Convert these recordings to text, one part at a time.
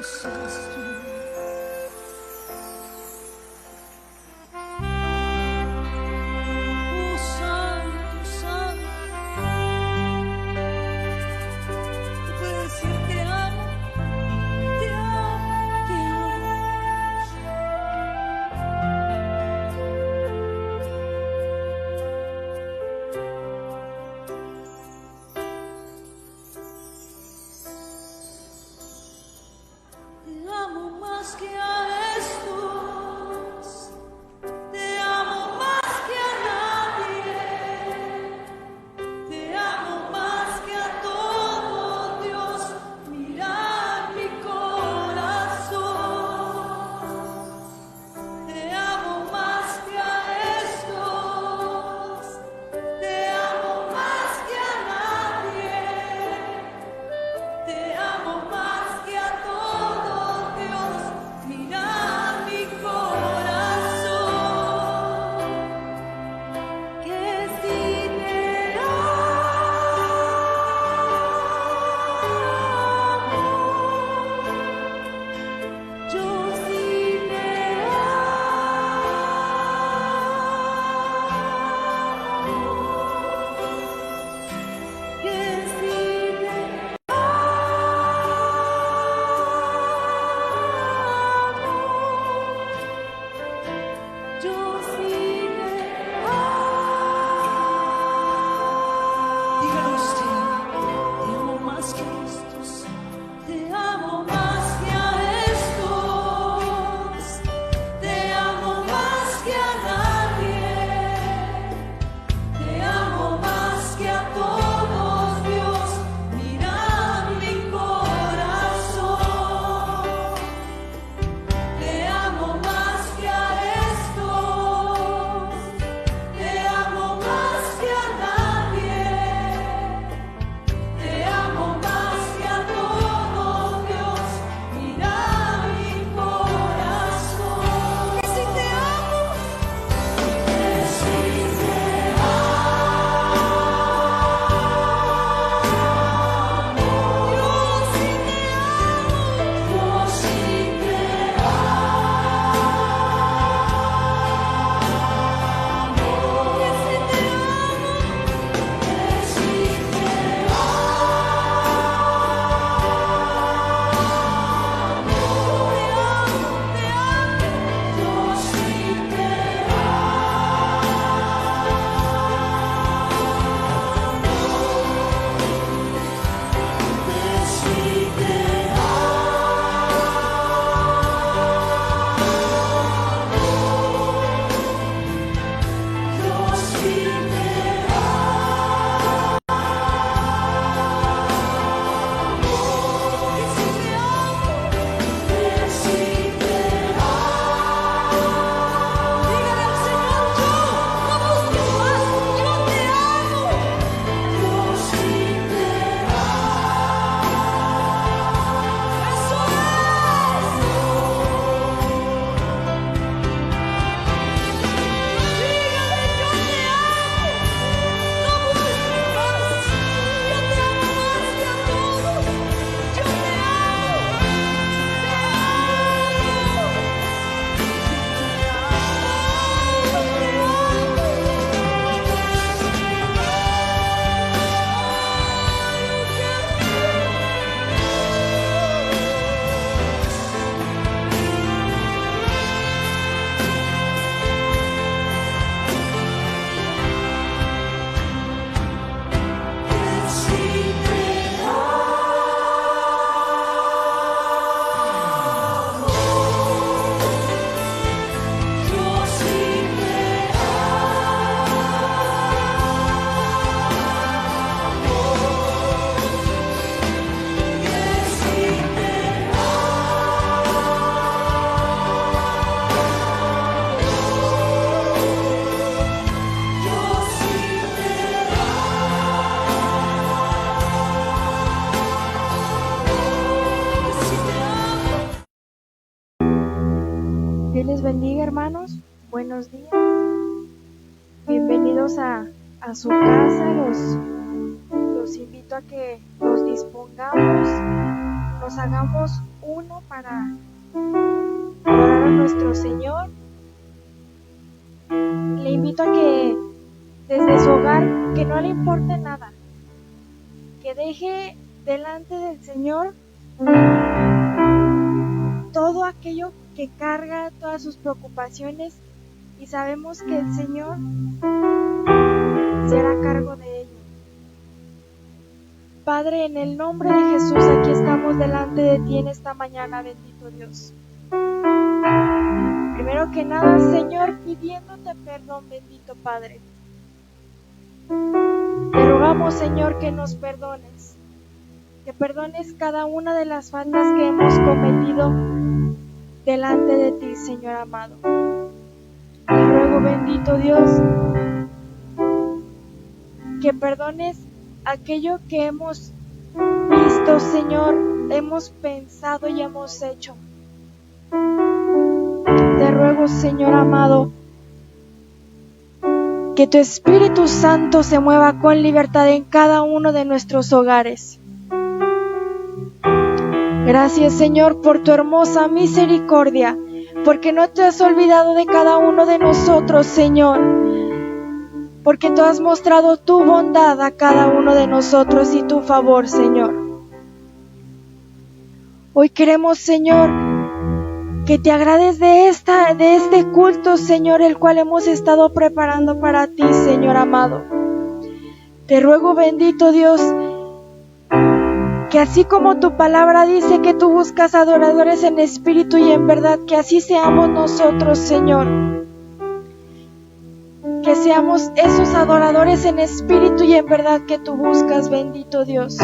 seas tú. Oh, Santo, Santo. Tú puedes decir te amo, te amo, te amo. Te amo más que a estos, te amo más que a nadie, te amo más que a todo, Dios, mira mi corazón. Te amo más que a estos, te amo más que a nadie. Te amo más que a todo, Dios, mira mi corazón, que si te amo, yo sí te amo, que si te yo sí te amo. Dígalo usted, te amo más que a estos, te amo más que a estos, te amo más que a nadie, te amo más que a todos, Dios, mira mi corazón. Te amo más que a estos, te amo más que a nadie, te amo más que a todos, Dios, mira mi corazón. Que si te amo, que si te amo, yo sí te amo, yo sí te Dios les bendiga, hermanos. Buenos días. Bienvenidos a su casa. Los invito a que nos dispongamos, nos hagamos uno para adorar a nuestro Señor. Le invito a que desde su hogar, que no le importe nada, que deje delante del Señor todo aquello que carga, todas sus preocupaciones, y sabemos que el Señor se hará cargo de ello. Padre, en el nombre de Jesús, aquí estamos delante de ti en esta mañana, bendito Dios. Primero que nada, Señor, pidiéndote perdón, bendito Padre. Te rogamos, Señor, que nos perdones, que perdones cada una de las faltas que hemos cometido delante de ti, Señor amado. Te ruego, bendito Dios, que perdones aquello que hemos visto, Señor, hemos pensado y hemos hecho. Te ruego, Señor amado, que tu Espíritu Santo se mueva con libertad en cada uno de nuestros hogares. Gracias, Señor, por tu hermosa misericordia, porque no te has olvidado de cada uno de nosotros, Señor, porque tú has mostrado tu bondad a cada uno de nosotros y tu favor, Señor. Hoy queremos, Señor, que te agrades de este culto, Señor, el cual hemos estado preparando para ti, Señor amado. Te ruego, bendito Dios, que así como tu palabra dice que tú buscas adoradores en espíritu y en verdad, que así seamos nosotros, Señor. Que seamos esos adoradores en espíritu y en verdad que tú buscas, bendito Dios.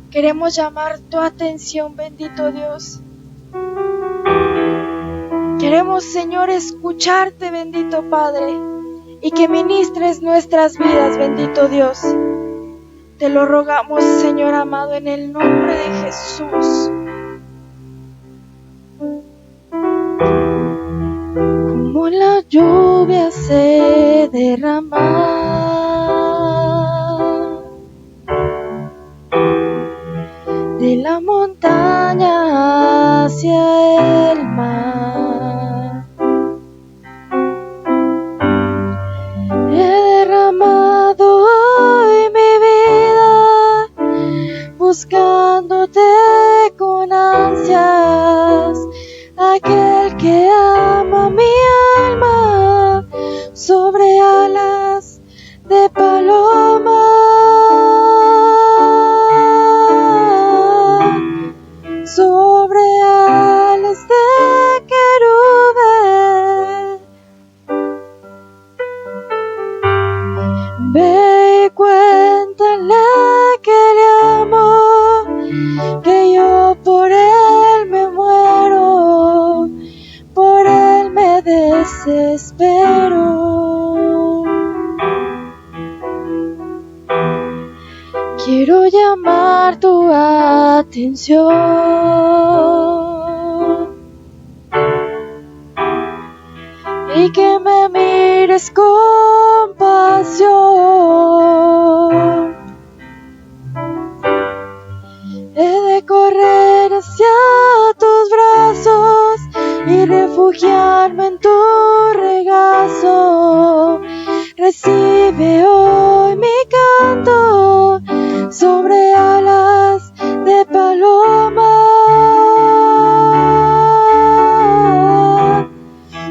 Queremos llamar tu atención, bendito Dios. Queremos, Señor, escucharte, bendito Padre, y que ministres nuestras vidas, bendito Dios. Te lo rogamos, Señor amado, en el nombre de Jesús. Como la lluvia se derrama de la montaña hacia el mar, he derramado hoy mi vida buscándote con ansias, aquel que ama mi alma sobre alas de paloma. Sobre alas de querubín, ve y cuéntale que le amo, que yo por él me muero, por él me desespero. Quiero llamar tu atención y que me mires con pasión. He de correr hacia tus brazos y refugiarme en tu regazo. Recibe hoy mi canto sobre alas de paloma,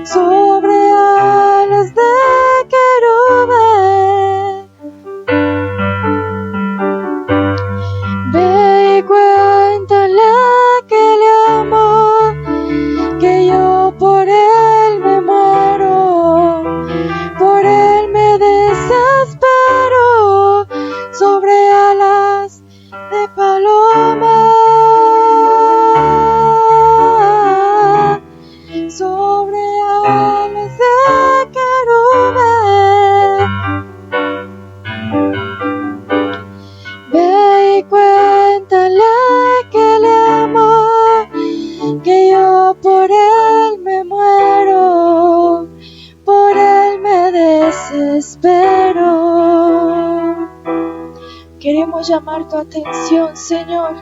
sobre alas de querubín. Ve y cuéntale que le amo, que yo por él me muero, por él me desespero, sobre alas queremos llamar tu atención, Señor.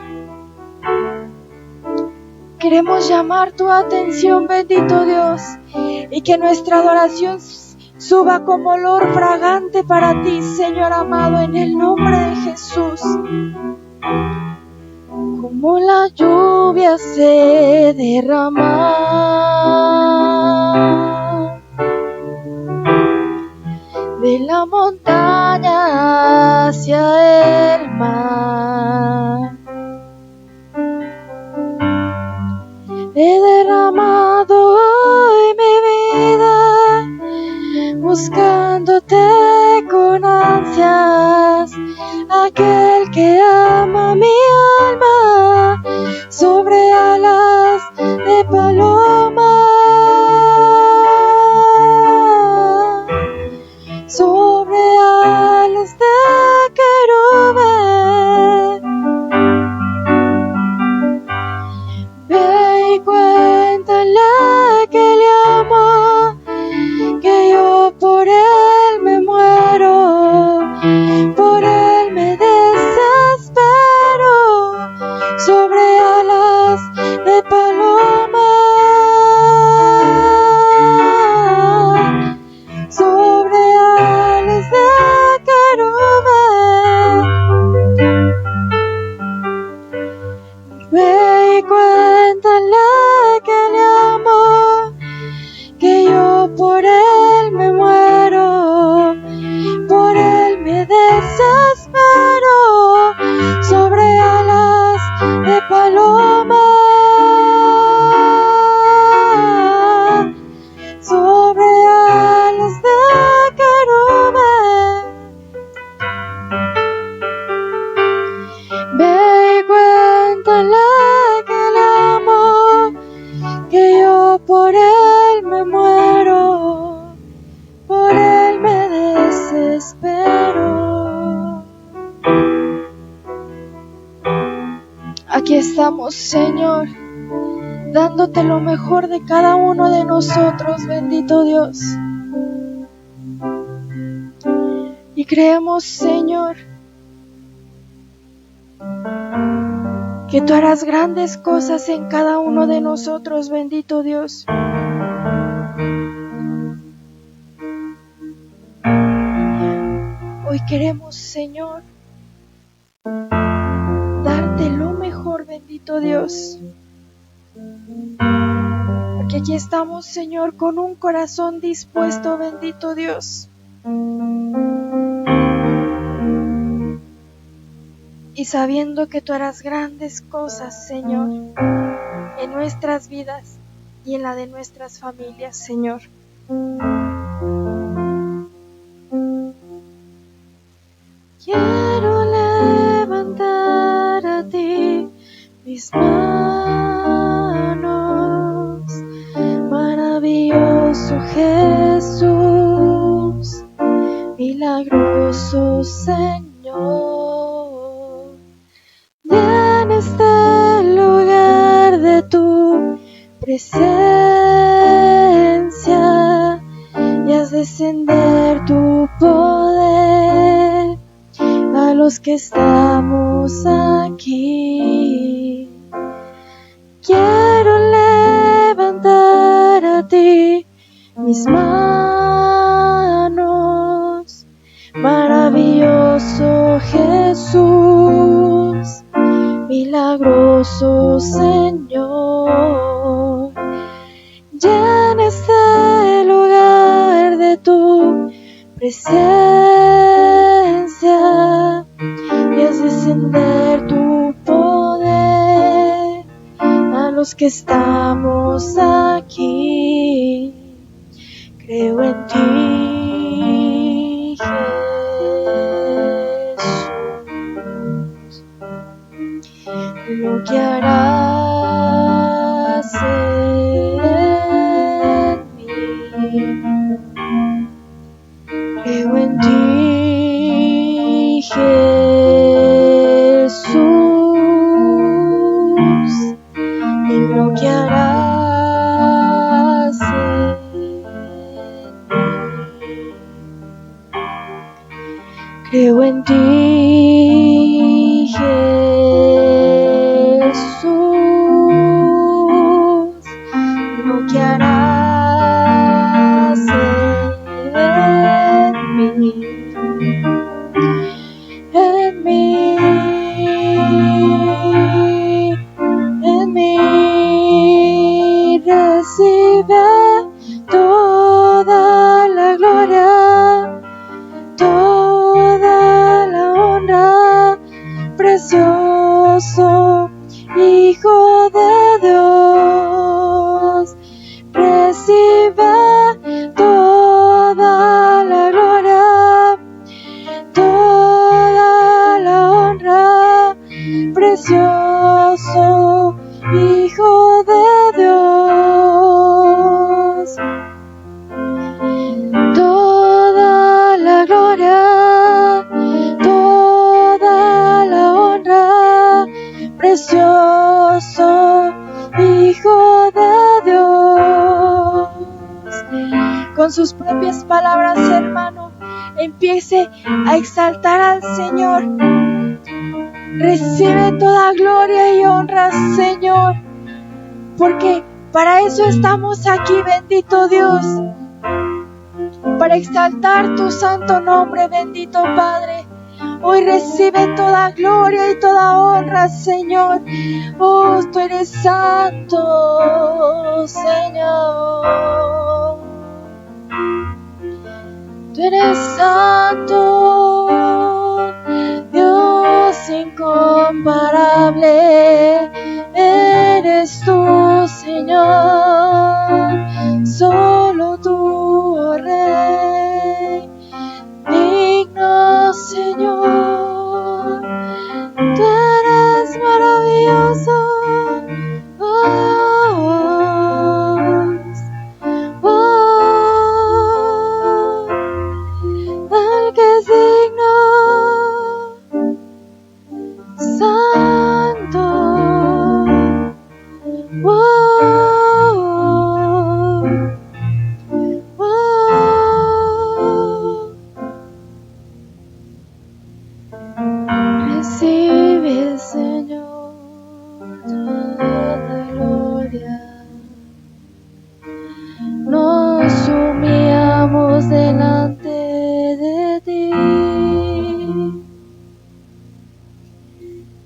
Queremos llamar tu atención, bendito Dios, y que nuestra adoración suba como olor fragante para ti, Señor amado, en el nombre de Jesús. Como la lluvia se derrama de la montaña hacia el mar, he derramado hoy mi vida buscándote con ansias, aquel que ama mi alma sobre alas de paloma, sobre alas de querubín. Ve y cuéntale que le amo, que yo por él me muero, por él me desespero, sobre alas de paloma, sobre alas de querubín. Ve y cuéntale que le amo, que yo por él me muero, por él me desespero, sobre alas de paloma, sobre alas de querubín. Ve y cuéntale que le amo, que yo por él me muero, por él me desespero. Aquí estamos, Señor, dándote lo mejor de cada uno de nosotros, bendito Dios. Y creemos, Señor, que tú harás grandes cosas en cada uno de nosotros, bendito Dios. Hoy queremos, Señor, darte lo mejor, bendito Dios. Porque aquí estamos, Señor, con un corazón dispuesto, bendito Dios. Y sabiendo que tú harás grandes cosas, Señor, en nuestras vidas y en la de nuestras familias, Señor. Quiero levantar a ti mis manos, maravilloso Jesús, milagroso Señor. En este lugar de tu presencia y haz descender tu poder a los que estamos aquí. Quiero levantar a ti mis manos, maravilloso Jesús, milagroso Señor. Llena este lugar de tu presencia y haz descender tu poder a los que estamos aquí. Creo en ti, Jesús, lo que harás en mí. Creo en ti, Jesús, y lo que harás en mí. Creo en ti, Hijo de Dios, recibe toda la gloria, toda la honra, precioso Hijo de Dios. Toda la gloria, toda la honra, precioso Hijo de Dios. Con sus propias palabras, hermano, empiece a exaltar al Señor. Recibe toda gloria y honra, Señor, porque para eso estamos aquí, bendito Dios, para exaltar tu santo nombre, bendito Padre. Hoy recibe toda gloria y toda honra, Señor. Oh, tú eres santo, Señor. Tú eres santo, Dios incomparable. Eres tú, Señor, solo tú, oh Rey. Digno, Señor, tú eres maravilloso. El que es digno, santo. Recibe, Señor, toda gloria. Nos humillamos delante de ti.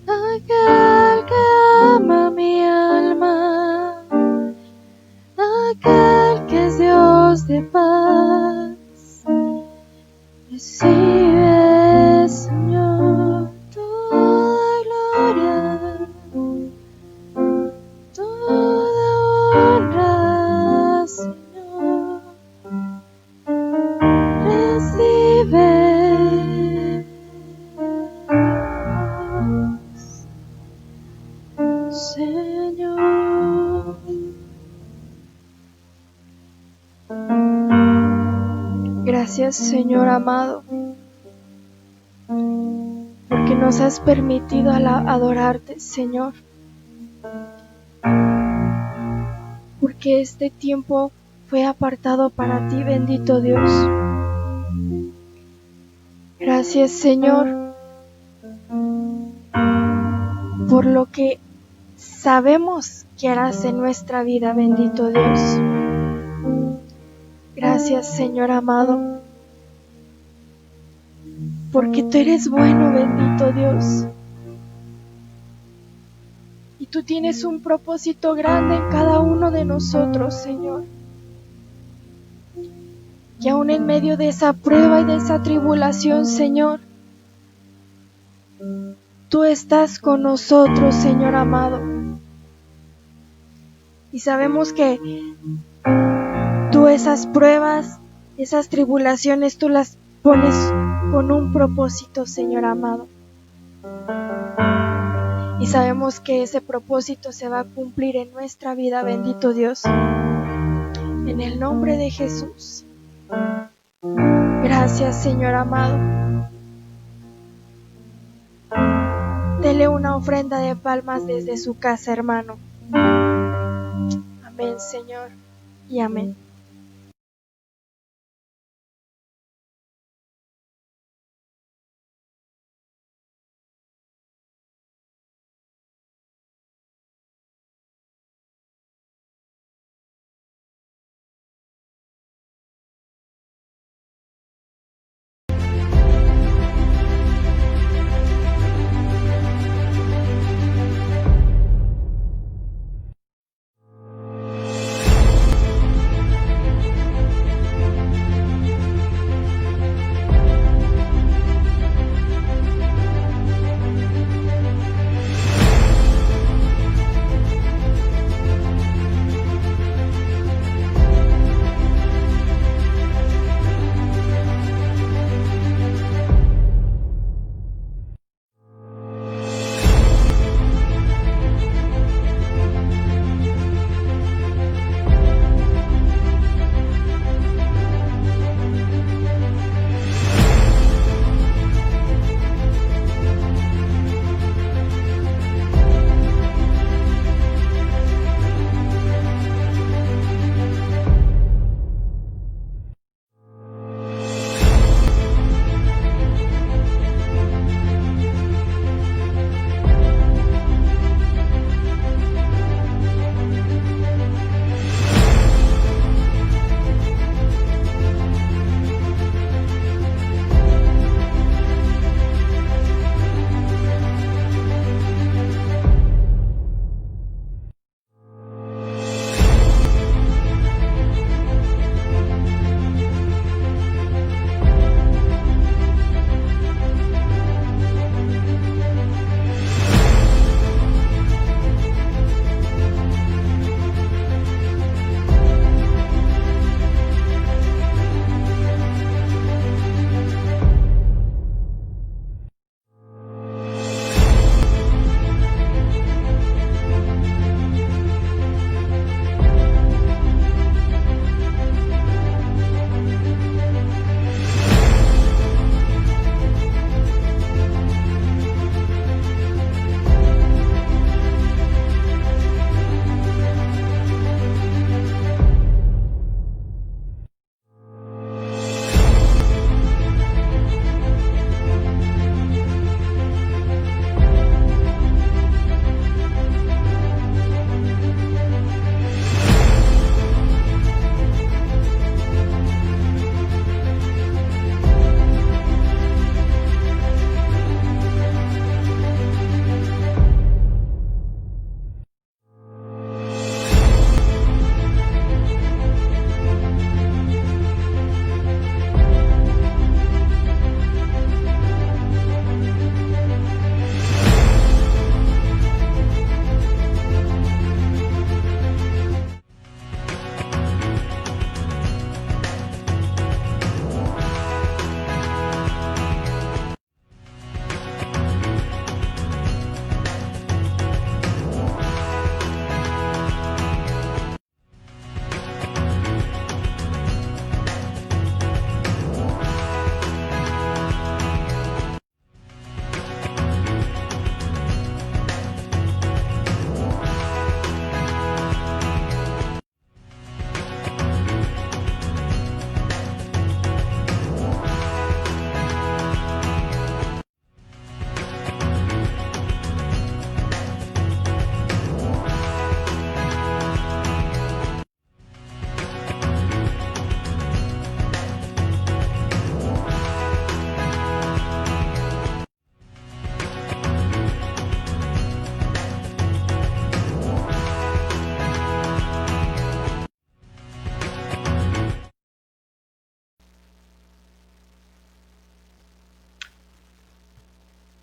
Aquel que ama mi alma, aquel que es Dios de paz. Recibe, Señor, toda gloria, toda honra, Señor. Recibe, Señor. Gracias, Señor amado, porque nos has permitido adorarte, Señor, porque este tiempo fue apartado para ti, bendito Dios. Gracias, Señor, por lo que sabemos que harás en nuestra vida, bendito Dios. Gracias, Señor amado, porque tú eres bueno, bendito Dios. Y tú tienes un propósito grande en cada uno de nosotros, Señor. Y aún en medio de esa prueba y de esa tribulación, Señor, tú estás con nosotros, Señor amado. Y sabemos que tú esas pruebas, esas tribulaciones, tú las pones con un propósito, Señor amado. Y sabemos que ese propósito se va a cumplir en nuestra vida, bendito Dios. En el nombre de Jesús. Gracias, Señor amado. Dele una ofrenda de palmas desde su casa, hermano. Amén, Señor, y amén.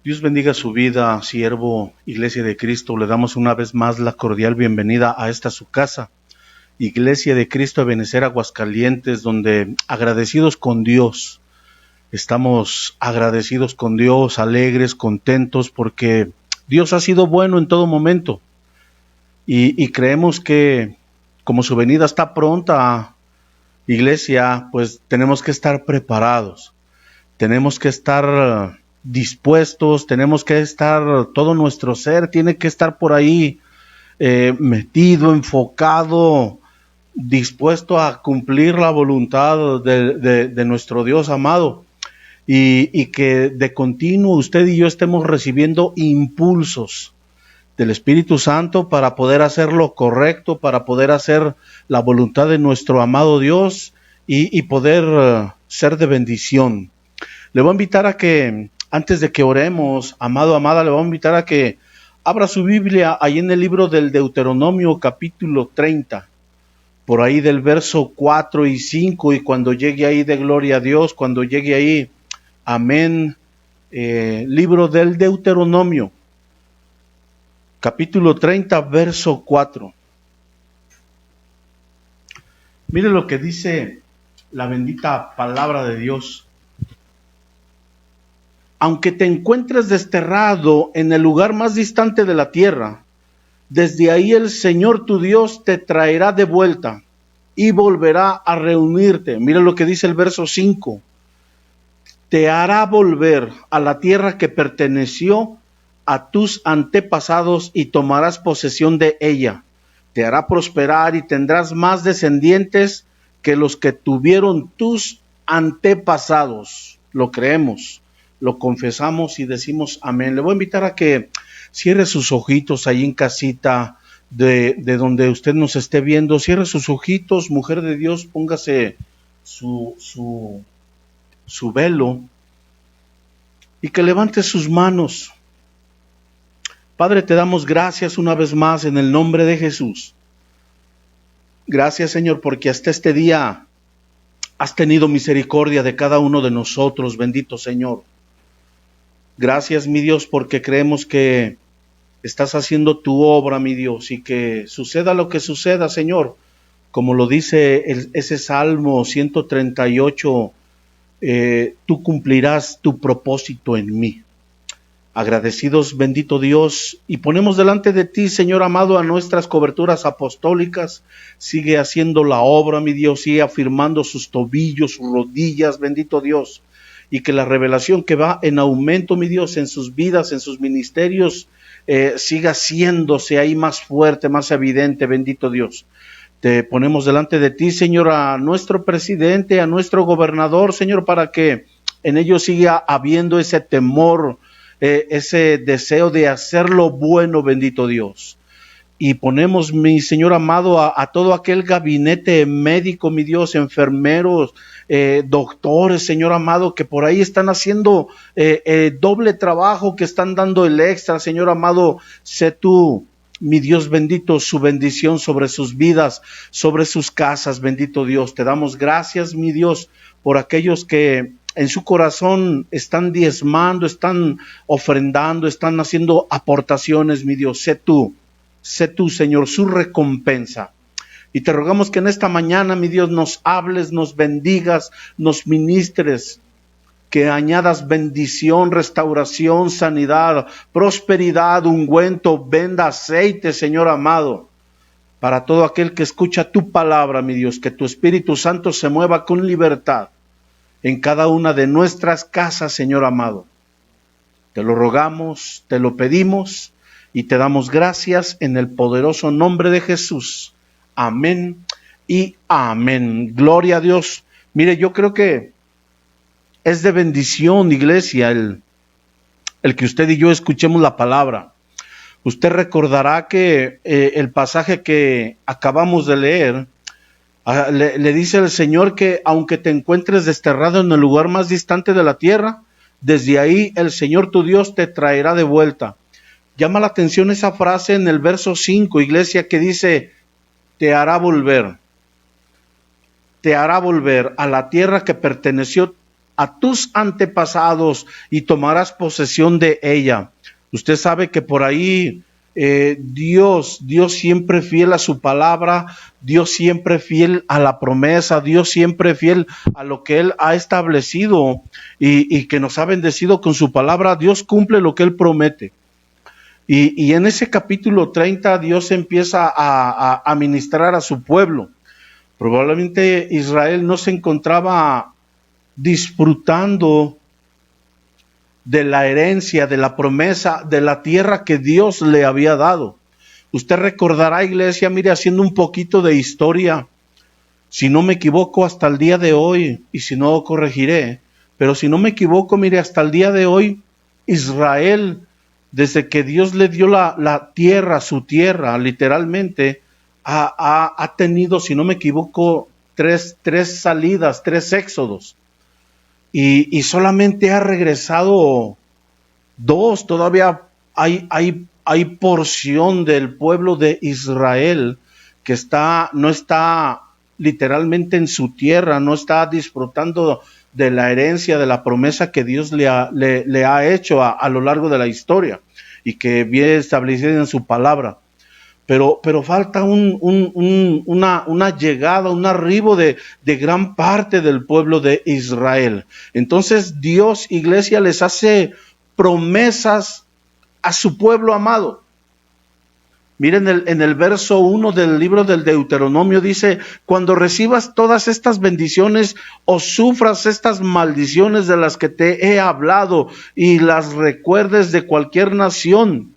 Dios bendiga su vida, siervo, Iglesia de Cristo. Le damos una vez más la cordial bienvenida a esta su casa, Iglesia de Cristo Ebenecer Aguascalientes, donde agradecidos con Dios, estamos agradecidos con Dios, alegres, contentos, porque Dios ha sido bueno en todo momento. Y creemos que como su venida está pronta, Iglesia, pues tenemos que estar preparados, tenemos que estar dispuestos, tenemos que estar, todo nuestro ser tiene que estar por ahí metido, enfocado, dispuesto a cumplir la voluntad de nuestro Dios amado, y que de continuo usted y yo estemos recibiendo impulsos del Espíritu Santo para poder hacer lo correcto, para poder hacer la voluntad de nuestro amado Dios y poder ser de bendición. Le voy a invitar a que, antes de que oremos, amado, amada, le voy a invitar a que abra su Biblia ahí en el libro del Deuteronomio capítulo 30, por ahí del verso 4 y 5, y cuando llegue ahí de gloria a Dios, cuando llegue ahí, amén, libro del Deuteronomio, capítulo 30, verso 4. Mire lo que dice la bendita palabra de Dios. Aunque te encuentres desterrado en el lugar más distante de la tierra, desde ahí el Señor tu Dios te traerá de vuelta y volverá a reunirte. Mira lo que dice el verso 5. Te hará volver a la tierra que perteneció a tus antepasados y tomarás posesión de ella. Te hará prosperar y tendrás más descendientes que los que tuvieron tus antepasados. Lo creemos, lo confesamos y decimos amén. Le voy a invitar a que cierre sus ojitos ahí en casita, de donde usted nos esté viendo. Cierre sus ojitos, mujer de Dios, póngase su velo y que levante sus manos. Padre, te damos gracias una vez más en el nombre de Jesús. Gracias, Señor, porque hasta este día has tenido misericordia de cada uno de nosotros, bendito Señor. Gracias, mi Dios, porque creemos que estás haciendo tu obra, mi Dios, y que suceda lo que suceda, Señor, como lo dice ese Salmo 138, tú cumplirás tu propósito en mí. Agradecidos, bendito Dios, y ponemos delante de ti, Señor amado, a nuestras coberturas apostólicas. Sigue haciendo la obra, mi Dios, sigue afirmando sus tobillos, sus rodillas, bendito Dios, y que la revelación que va en aumento, mi Dios, en sus vidas, en sus ministerios, siga haciéndose ahí más fuerte, más evidente, bendito Dios. Te ponemos delante de ti, Señor, a nuestro presidente, a nuestro gobernador, Señor, para que en ellos siga habiendo ese temor, ese deseo de hacer lo bueno, bendito Dios. Y ponemos, mi Señor amado, a todo aquel gabinete médico, mi Dios, enfermeros, doctores, Señor amado, que por ahí están haciendo doble trabajo, que están dando el extra, Señor amado. Sé tú, mi Dios bendito, su bendición sobre sus vidas, sobre sus casas, bendito Dios. Te damos gracias, mi Dios, por aquellos que en su corazón están diezmando, están ofrendando, están haciendo aportaciones, mi Dios. Sé tú, Señor, su recompensa. Y te rogamos que en esta mañana, mi Dios, nos hables, nos bendigas, nos ministres, que añadas bendición, restauración, sanidad, prosperidad, ungüento, venda, aceite, Señor amado, para todo aquel que escucha tu palabra, mi Dios, que tu Espíritu Santo se mueva con libertad en cada una de nuestras casas, Señor amado. Te lo rogamos, te lo pedimos y te damos gracias en el poderoso nombre de Jesús. Amén y amén. Gloria a Dios. Mire, yo creo que es de bendición, iglesia, el que usted y yo escuchemos la palabra. Usted recordará que el pasaje que acabamos de leer, le dice el Señor que aunque te encuentres desterrado en el lugar más distante de la tierra, desde ahí el Señor tu Dios te traerá de vuelta. Llama la atención esa frase en el verso 5, iglesia, que dice, te hará volver a la tierra que perteneció a tus antepasados y tomarás posesión de ella. Usted sabe que por ahí Dios siempre fiel a su palabra, Dios siempre fiel a la promesa, Dios siempre fiel a lo que Él ha establecido y que nos ha bendecido con su palabra. Dios cumple lo que Él promete. Y en ese capítulo 30 Dios empieza a ministrar a su pueblo. Probablemente Israel no se encontraba disfrutando de la herencia, de la promesa, de la tierra que Dios le había dado. Usted recordará, iglesia, mire, haciendo un poquito de historia, si no me equivoco, hasta el día de hoy, y si no corregiré, pero si no me equivoco, mire, hasta el día de hoy, Israel, desde que Dios le dio la tierra, su tierra, literalmente, ha tenido, si no me equivoco, tres salidas, 3 éxodos. Y solamente ha regresado 2. Todavía hay porción del pueblo de Israel que no está literalmente en su tierra, no está disfrutando de la herencia, de la promesa que Dios le ha hecho a lo largo de la historia y que viene establecida en su palabra. Pero falta una llegada, un arribo de gran parte del pueblo de Israel. Entonces Dios, iglesia, les hace promesas a su pueblo amado. Miren en el verso 1 del libro del Deuteronomio dice: cuando recibas todas estas bendiciones o sufras estas maldiciones de las que te he hablado y las recuerdes de cualquier nación,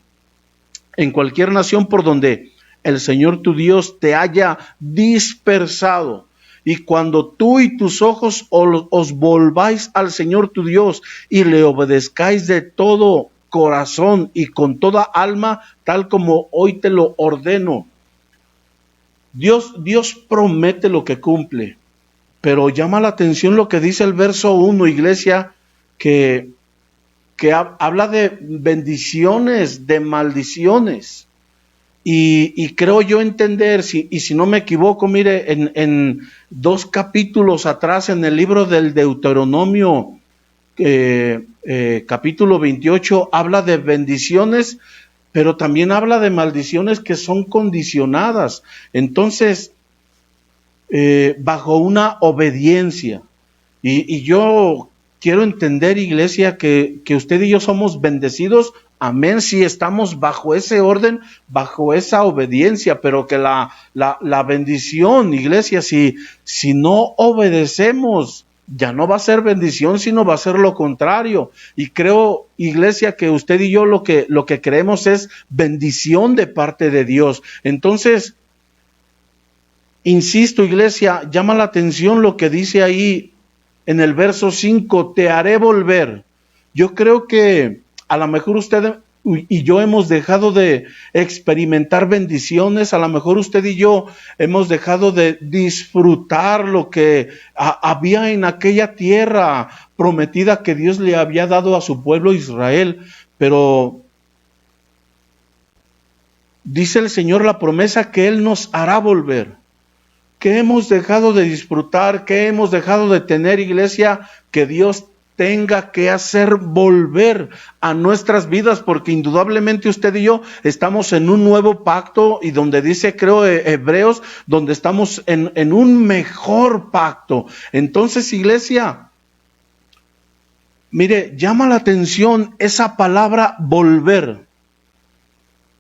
en cualquier nación por donde el Señor tu Dios te haya dispersado, y cuando tú y tus ojos os volváis al Señor tu Dios y le obedezcáis de todo corazón y con toda alma, tal como hoy te lo ordeno. Dios promete lo que cumple, pero llama la atención lo que dice el verso 1, iglesia, que habla de bendiciones, de maldiciones. Y creo yo entender, si no me equivoco, mire, en 2 capítulos atrás, en el libro del Deuteronomio, capítulo 28, habla de bendiciones, pero también habla de maldiciones que son condicionadas. Entonces, bajo una obediencia. Y yo quiero entender, iglesia, que usted y yo somos bendecidos. Amén, si estamos bajo ese orden, bajo esa obediencia, pero que la bendición, iglesia, si no obedecemos, ya no va a ser bendición, sino va a ser lo contrario. Y creo, iglesia, que usted y yo lo que creemos es bendición de parte de Dios. Entonces, insisto, iglesia, llama la atención lo que dice ahí en el verso 5, te haré volver. Yo creo que a lo mejor usted y yo hemos dejado de experimentar bendiciones, a lo mejor usted y yo hemos dejado de disfrutar lo que había en aquella tierra prometida que Dios le había dado a su pueblo Israel, pero dice el Señor la promesa que Él nos hará volver. ¿Qué hemos dejado de disfrutar? ¿Qué hemos dejado de tener, iglesia? Que Dios tenga que hacer volver a nuestras vidas, porque indudablemente usted y yo estamos en un nuevo pacto, y donde dice, creo, Hebreos, donde estamos en un mejor pacto. Entonces, iglesia, mire, llama la atención esa palabra volver.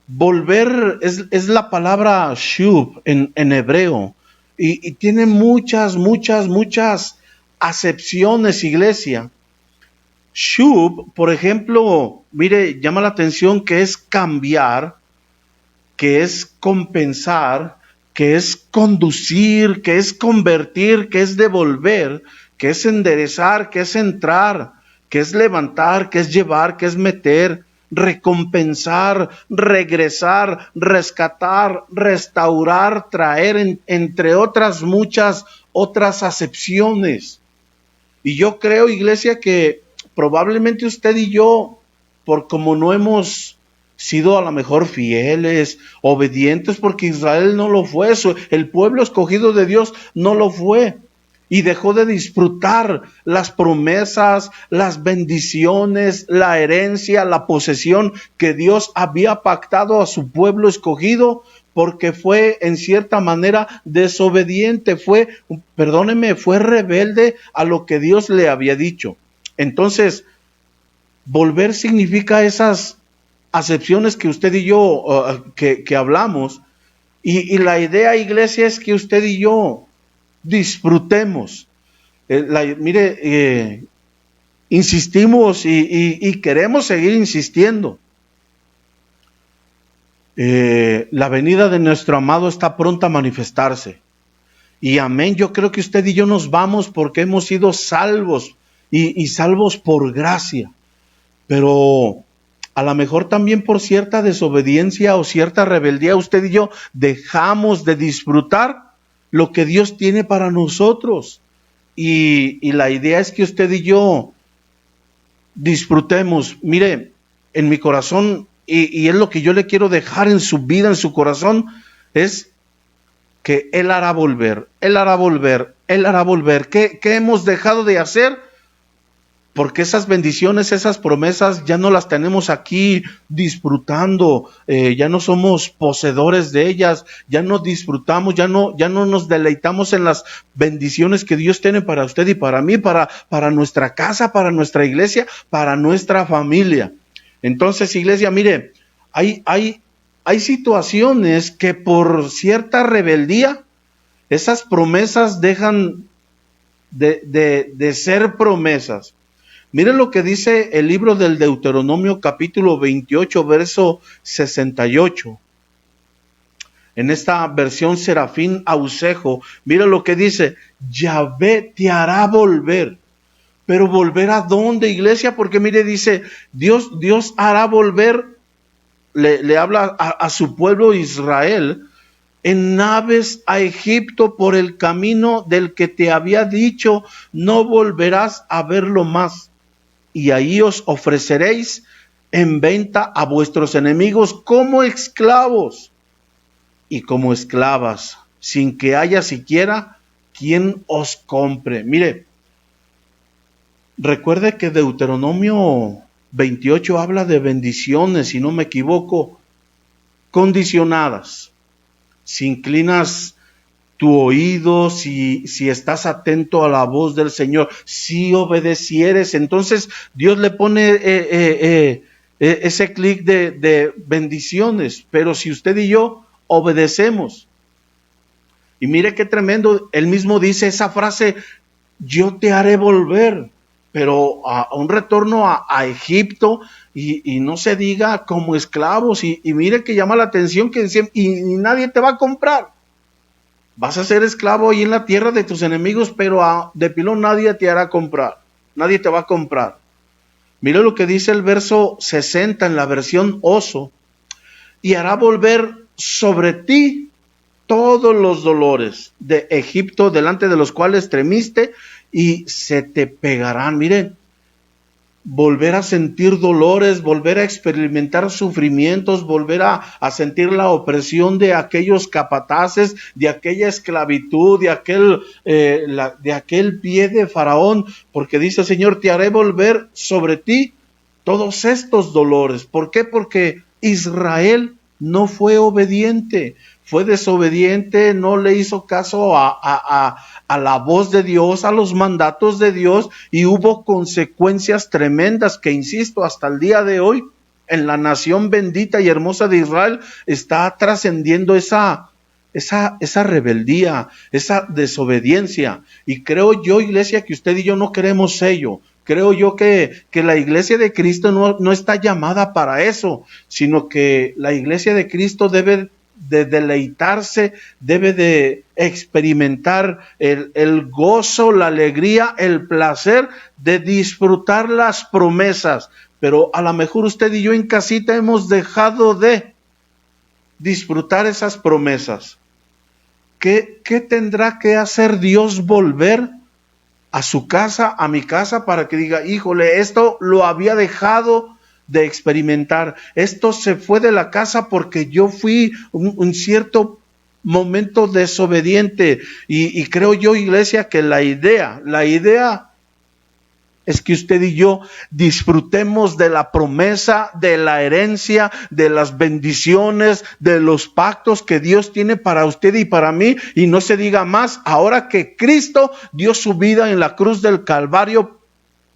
Volver es la palabra shub en hebreo, y tiene muchas acepciones, iglesia. Shub, por ejemplo, mire, llama la atención que es cambiar, que es compensar, que es conducir, que es convertir, que es devolver, que es enderezar, que es entrar, que es levantar, que es llevar, que es meter, recompensar, regresar, rescatar, restaurar, traer, entre otras muchas otras acepciones. Y yo creo, iglesia, que probablemente usted y yo, por como no hemos sido a lo mejor fieles, obedientes, porque Israel no lo fue, el pueblo escogido de Dios no lo fue. y dejó de disfrutar las promesas, las bendiciones, la herencia, la posesión que Dios había pactado a su pueblo escogido, porque fue en cierta manera desobediente, fue rebelde a lo que Dios le había dicho. Entonces, volver significa esas acepciones que usted y yo que hablamos, y la idea, iglesia, es que usted y yo disfrutemos. Insistimos y queremos seguir insistiendo. La venida de nuestro amado está pronta a manifestarse. Y amén, yo creo que usted y yo nos vamos porque hemos sido salvos y salvos por gracia. Pero a lo mejor también por cierta desobediencia o cierta rebeldía, usted y yo dejamos de disfrutar lo que Dios tiene para nosotros. Y la idea es que usted y yo disfrutemos. Mire, en mi corazón, y es lo que yo le quiero dejar en su vida, en su corazón, es que Él hará volver, Él hará volver, Él hará volver. ¿Qué hemos dejado de hacer? Porque esas bendiciones, esas promesas ya no las tenemos aquí disfrutando, ya no somos poseedores de ellas, ya no disfrutamos, ya no nos deleitamos en las bendiciones que Dios tiene para usted y para mí, para nuestra casa, para nuestra iglesia, para nuestra familia. Entonces, iglesia, mire, hay situaciones que por cierta rebeldía, esas promesas dejan de ser promesas. Miren lo que dice el libro del Deuteronomio capítulo 28, verso 68. En esta versión Serafín Ausejo, miren lo que dice: Yahvé te hará volver. Pero ¿volver a dónde, iglesia? Porque mire, dice, Dios hará volver, le habla a su pueblo Israel, en naves a Egipto por el camino del que te había dicho, no volverás a verlo más. Y ahí os ofreceréis en venta a vuestros enemigos como esclavos y como esclavas, sin que haya siquiera quien os compre. Mire, recuerde que Deuteronomio 28 habla de bendiciones, si no me equivoco, condicionadas. Si inclinas tu oído, si estás atento a la voz del Señor, si obedecieres, entonces Dios le pone ese clic de bendiciones. Pero si usted y yo obedecemos, y mire qué tremendo, él mismo dice esa frase: yo te haré volver, pero a un retorno a Egipto, y no se diga como esclavos, y mire que llama la atención que decían, y nadie te va a comprar. Vas a ser esclavo ahí en la tierra de tus enemigos, pero de pilón nadie te hará comprar. Nadie te va a comprar. Mira lo que dice el verso 60 en la versión Oso. Y hará volver sobre ti todos los dolores de Egipto, delante de los cuales tremiste, y se te pegarán. Miren, volver a sentir dolores, volver a experimentar sufrimientos, volver a sentir la opresión de aquellos capataces, de aquella esclavitud, de aquel pie de Faraón, porque dice el Señor: te haré volver sobre ti todos estos dolores. ¿Por qué? Porque Israel no fue obediente, fue desobediente, no le hizo caso a la voz de Dios, a los mandatos de Dios, y hubo consecuencias tremendas que, insisto, hasta el día de hoy, en la nación bendita y hermosa de Israel, está trascendiendo esa rebeldía, esa desobediencia. Y creo yo, iglesia, que usted y yo no queremos ello. Creo yo que la iglesia de Cristo no está llamada para eso, sino que la iglesia de Cristo debe de deleitarse, debe de experimentar el gozo, la alegría, el placer de disfrutar las promesas. Pero a lo mejor usted y yo en casita hemos dejado de disfrutar esas promesas. ¿Qué tendrá que hacer Dios volver a su casa, a mi casa, para que diga: híjole, esto lo había dejado de experimentar, esto se fue de la casa porque yo fui un cierto momento desobediente. Y creo yo, iglesia, que la idea es que usted y yo disfrutemos de la promesa, de la herencia, de las bendiciones, de los pactos que Dios tiene para usted y para mí. Y no se diga más, ahora que Cristo dio su vida en la cruz del Calvario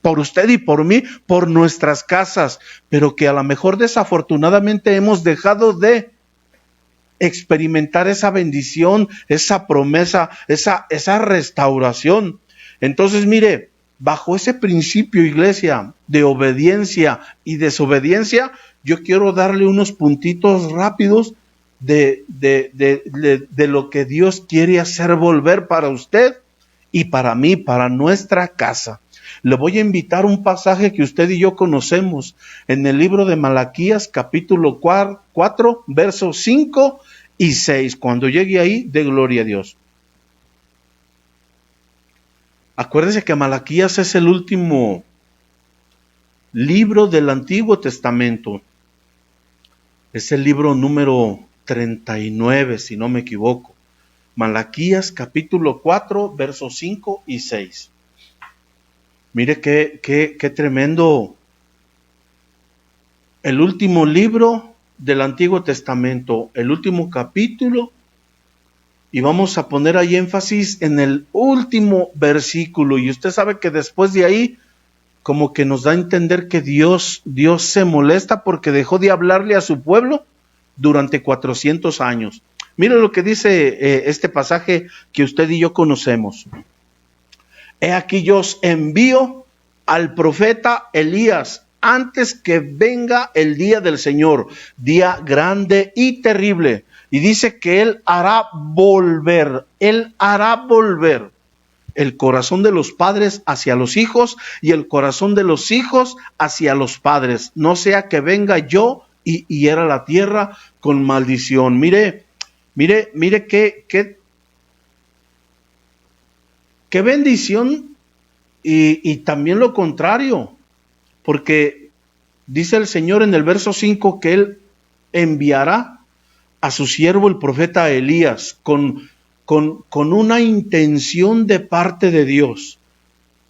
por usted y por mí, por nuestras casas, pero que a lo mejor desafortunadamente hemos dejado de experimentar esa bendición, esa promesa, esa restauración. Entonces, mire, bajo ese principio, iglesia, de obediencia y desobediencia, yo quiero darle unos puntitos rápidos de lo que Dios quiere hacer volver para usted y para mí, para nuestra casa. Le voy a invitar un pasaje que usted y yo conocemos en el libro de Malaquías, capítulo 4, versos 5 y 6. Cuando llegue ahí, dé gloria a Dios. Acuérdese que Malaquías es el último libro del Antiguo Testamento. Es el libro número 39, si no me equivoco. Malaquías capítulo 4, versos 5 y 6. Mire qué tremendo. El último libro del Antiguo Testamento, el último capítulo. Y vamos a poner ahí énfasis en el último versículo. Y usted sabe que después de ahí, como que nos da a entender que Dios se molesta porque dejó de hablarle a su pueblo durante 400 años. Mire lo que dice este pasaje que usted y yo conocemos. He aquí yo os envío al profeta Elías antes que venga el día del Señor, día grande y terrible. Y dice que Él hará volver el corazón de los padres hacia los hijos y el corazón de los hijos hacia los padres. No sea que venga yo y hiera la tierra con maldición. Mire qué bendición y también lo contrario. Porque dice el Señor en el verso 5 que Él enviará a su siervo el profeta Elías con una intención de parte de Dios.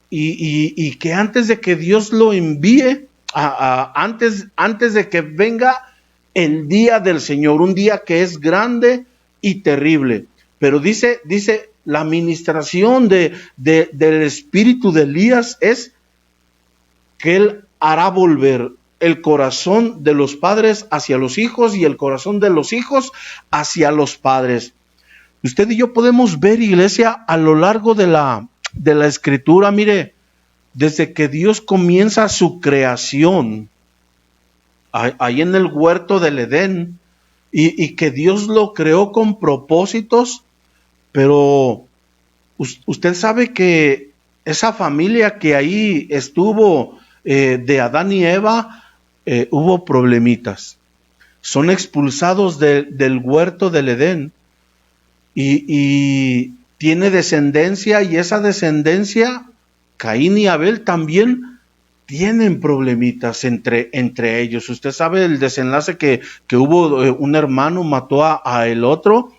Y que antes de que Dios lo envíe, antes de que venga el día del Señor, un día que es grande y terrible. Pero dice la administración del espíritu de Elías es que Él hará volver el corazón de los padres hacia los hijos y el corazón de los hijos hacia los padres. Usted y yo podemos ver, iglesia, a lo largo de la Escritura, mire, desde que Dios comienza su creación, ahí en el huerto del Edén, y que Dios lo creó con propósitos, pero usted sabe que esa familia que ahí estuvo de Adán y Eva, hubo problemitas. Son expulsados del huerto del Edén y tiene descendencia, y esa descendencia, Caín y Abel, también tienen problemitas entre ellos. Usted sabe el desenlace que hubo. Un hermano mató a el otro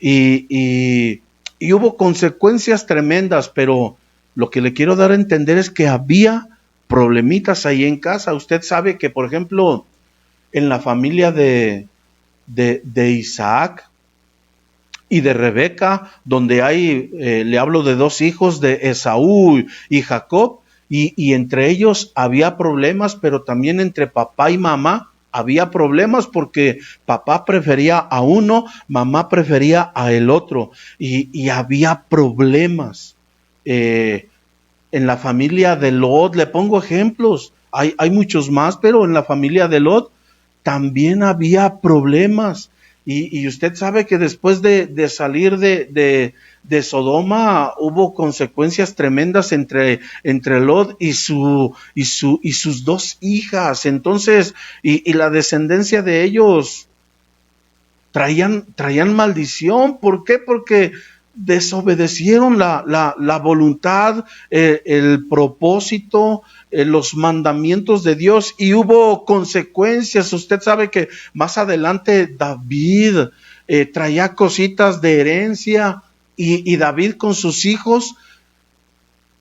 y hubo consecuencias tremendas, pero lo que le quiero dar a entender es que había problemitas ahí en casa. Usted sabe que, por ejemplo, en la familia de Isaac y de Rebeca, donde hay, le hablo de dos hijos, de Esaú y Jacob, y entre ellos había problemas, pero también entre papá y mamá había problemas, porque papá prefería a uno, mamá prefería a el otro, y había problemas. En la familia de Lot, le pongo ejemplos, hay muchos más, pero en la familia de Lot también había problemas. Y usted sabe que después de salir de Sodoma hubo consecuencias tremendas entre Lot y sus dos hijas. Entonces, y la descendencia de ellos traían maldición. ¿Por qué? Porque desobedecieron la voluntad, el propósito, los mandamientos de Dios, y hubo consecuencias. Usted sabe que más adelante David traía cositas de herencia, y David con sus hijos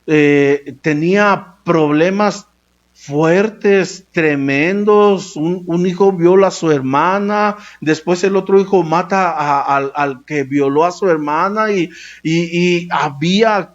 tenía problemas fuertes, tremendos. Un hijo viola a su hermana, después el otro hijo mata al que violó a su hermana, y había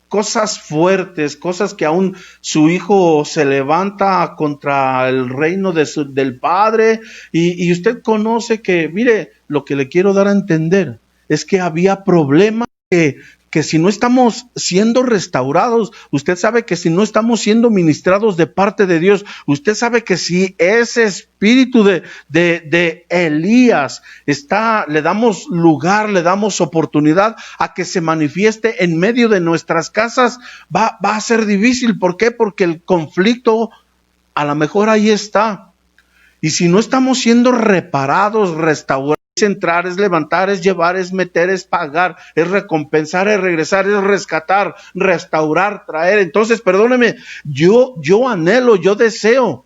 cosas fuertes, cosas que aún su hijo se levanta contra el reino del padre, y usted conoce que, mire, lo que le quiero dar a entender es que había problemas que si no estamos siendo restaurados, usted sabe que si no estamos siendo ministrados de parte de Dios, usted sabe que si ese espíritu de Elías le damos lugar, le damos oportunidad a que se manifieste en medio de nuestras casas, va a ser difícil. ¿Por qué? Porque el conflicto a lo mejor ahí está. Y si no estamos siendo reparados, restaurados, es entrar, es levantar, es llevar, es meter, es pagar, es recompensar, es regresar, es rescatar, restaurar, traer. Entonces, perdóneme, yo anhelo, yo deseo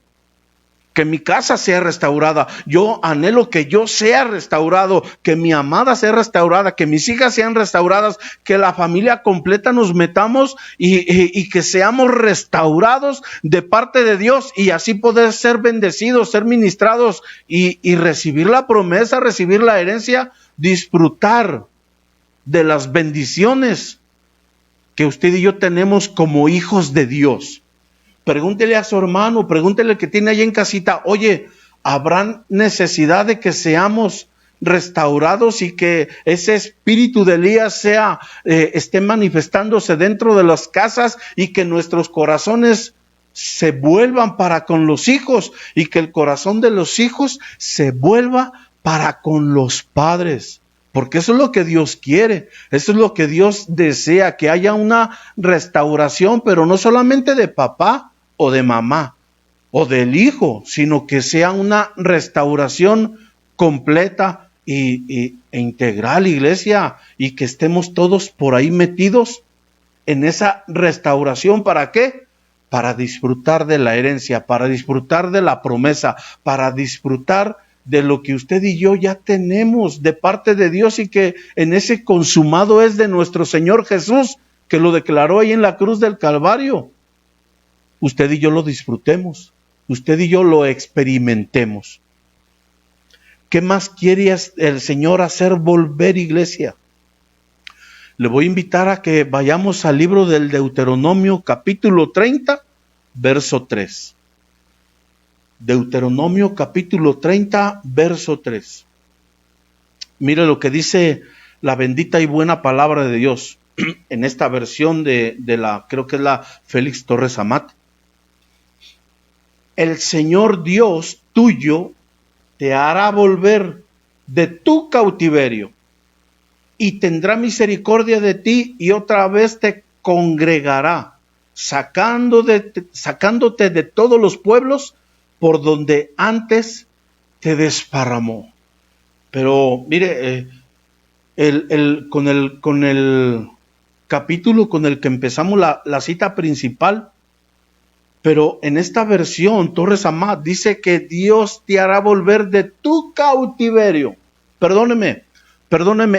que mi casa sea restaurada. Yo anhelo que yo sea restaurado, que mi amada sea restaurada, que mis hijas sean restauradas, que la familia completa nos metamos y que seamos restaurados de parte de Dios, y así poder ser bendecidos, ser ministrados y recibir la promesa, recibir la herencia, disfrutar de las bendiciones que usted y yo tenemos como hijos de Dios. Pregúntele a su hermano, pregúntele que tiene ahí en casita, oye, ¿habrán necesidad de que seamos restaurados y que ese espíritu de Elías esté manifestándose dentro de las casas, y que nuestros corazones se vuelvan para con los hijos, y que el corazón de los hijos se vuelva para con los padres? Porque eso es lo que Dios quiere, eso es lo que Dios desea, que haya una restauración, pero no solamente de papá o de mamá o del hijo, sino que sea una restauración completa e integral, iglesia, y que estemos todos por ahí metidos en esa restauración. ¿Para qué? Para disfrutar de la herencia, para disfrutar de la promesa, para disfrutar de lo que usted y yo ya tenemos de parte de Dios, y que en ese consumado es de nuestro Señor Jesús, que lo declaró ahí en la cruz del Calvario. Usted y yo lo disfrutemos, usted y yo lo experimentemos. ¿Qué más quiere el Señor hacer volver, iglesia? Le voy a invitar a que vayamos al libro del Deuteronomio, capítulo 30, verso 3. Deuteronomio capítulo 30, verso 3. Mire lo que dice la bendita y buena palabra de Dios en esta versión de la, creo que es la Félix Torres Amat. El Señor Dios tuyo te hará volver de tu cautiverio y tendrá misericordia de ti, y otra vez te congregará, sacándote de todos los pueblos por donde antes te desparramó. Pero mire, con el capítulo con el que empezamos la cita principal, pero en esta versión, Torres Amat dice que Dios te hará volver de tu cautiverio. Perdóneme,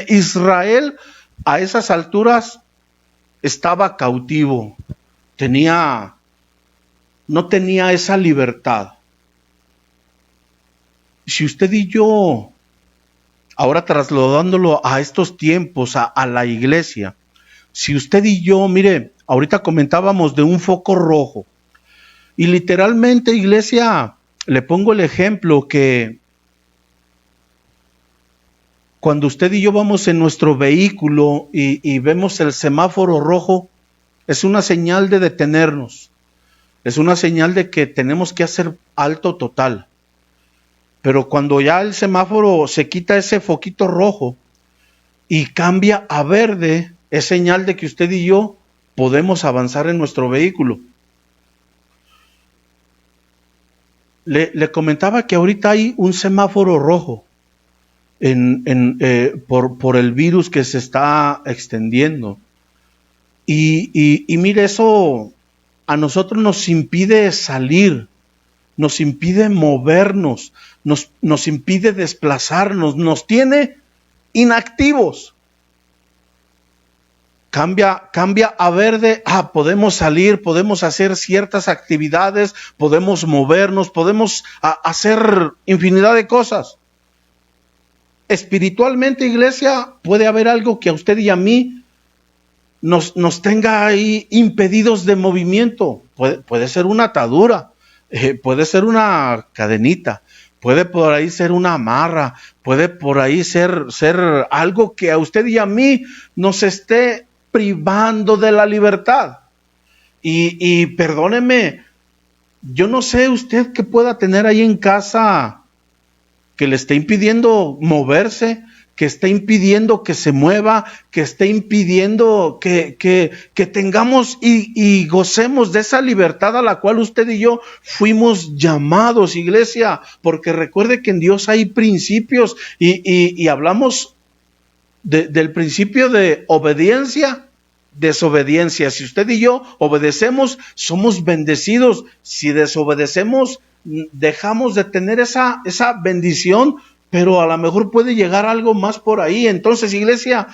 Israel a esas alturas estaba cautivo, no tenía esa libertad. Si usted y yo, ahora trasladándolo a estos tiempos, a la iglesia, si usted y yo, mire, ahorita comentábamos de un foco rojo, y literalmente, iglesia, le pongo el ejemplo que cuando usted y yo vamos en nuestro vehículo y vemos el semáforo rojo, es una señal de detenernos, es una señal de que tenemos que hacer alto total. Pero cuando ya el semáforo se quita ese foquito rojo y cambia a verde, es señal de que usted y yo podemos avanzar en nuestro vehículo. Le comentaba que ahorita hay un semáforo rojo por el virus que se está extendiendo. Y mire, eso a nosotros nos impide salir, nos impide movernos, nos impide desplazarnos, nos tiene inactivos. Cambia a verde, podemos salir, podemos hacer ciertas actividades, podemos movernos, podemos hacer infinidad de cosas. Espiritualmente, iglesia, puede haber algo que a usted y a mí nos tenga ahí impedidos de movimiento. Puede ser una atadura, puede ser una cadenita, puede por ahí ser una amarra, puede por ahí ser algo que a usted y a mí nos esté privando de la libertad. Y perdóneme, yo no sé usted qué pueda tener ahí en casa que le esté impidiendo moverse, que esté impidiendo que se mueva, que esté impidiendo que tengamos y gocemos de esa libertad a la cual usted y yo fuimos llamados, iglesia, porque recuerde que en Dios hay principios y hablamos del principio de obediencia, desobediencia. Si usted y yo obedecemos, somos bendecidos. Si desobedecemos, dejamos de tener esa bendición, pero a lo mejor puede llegar algo más por ahí. Entonces, iglesia,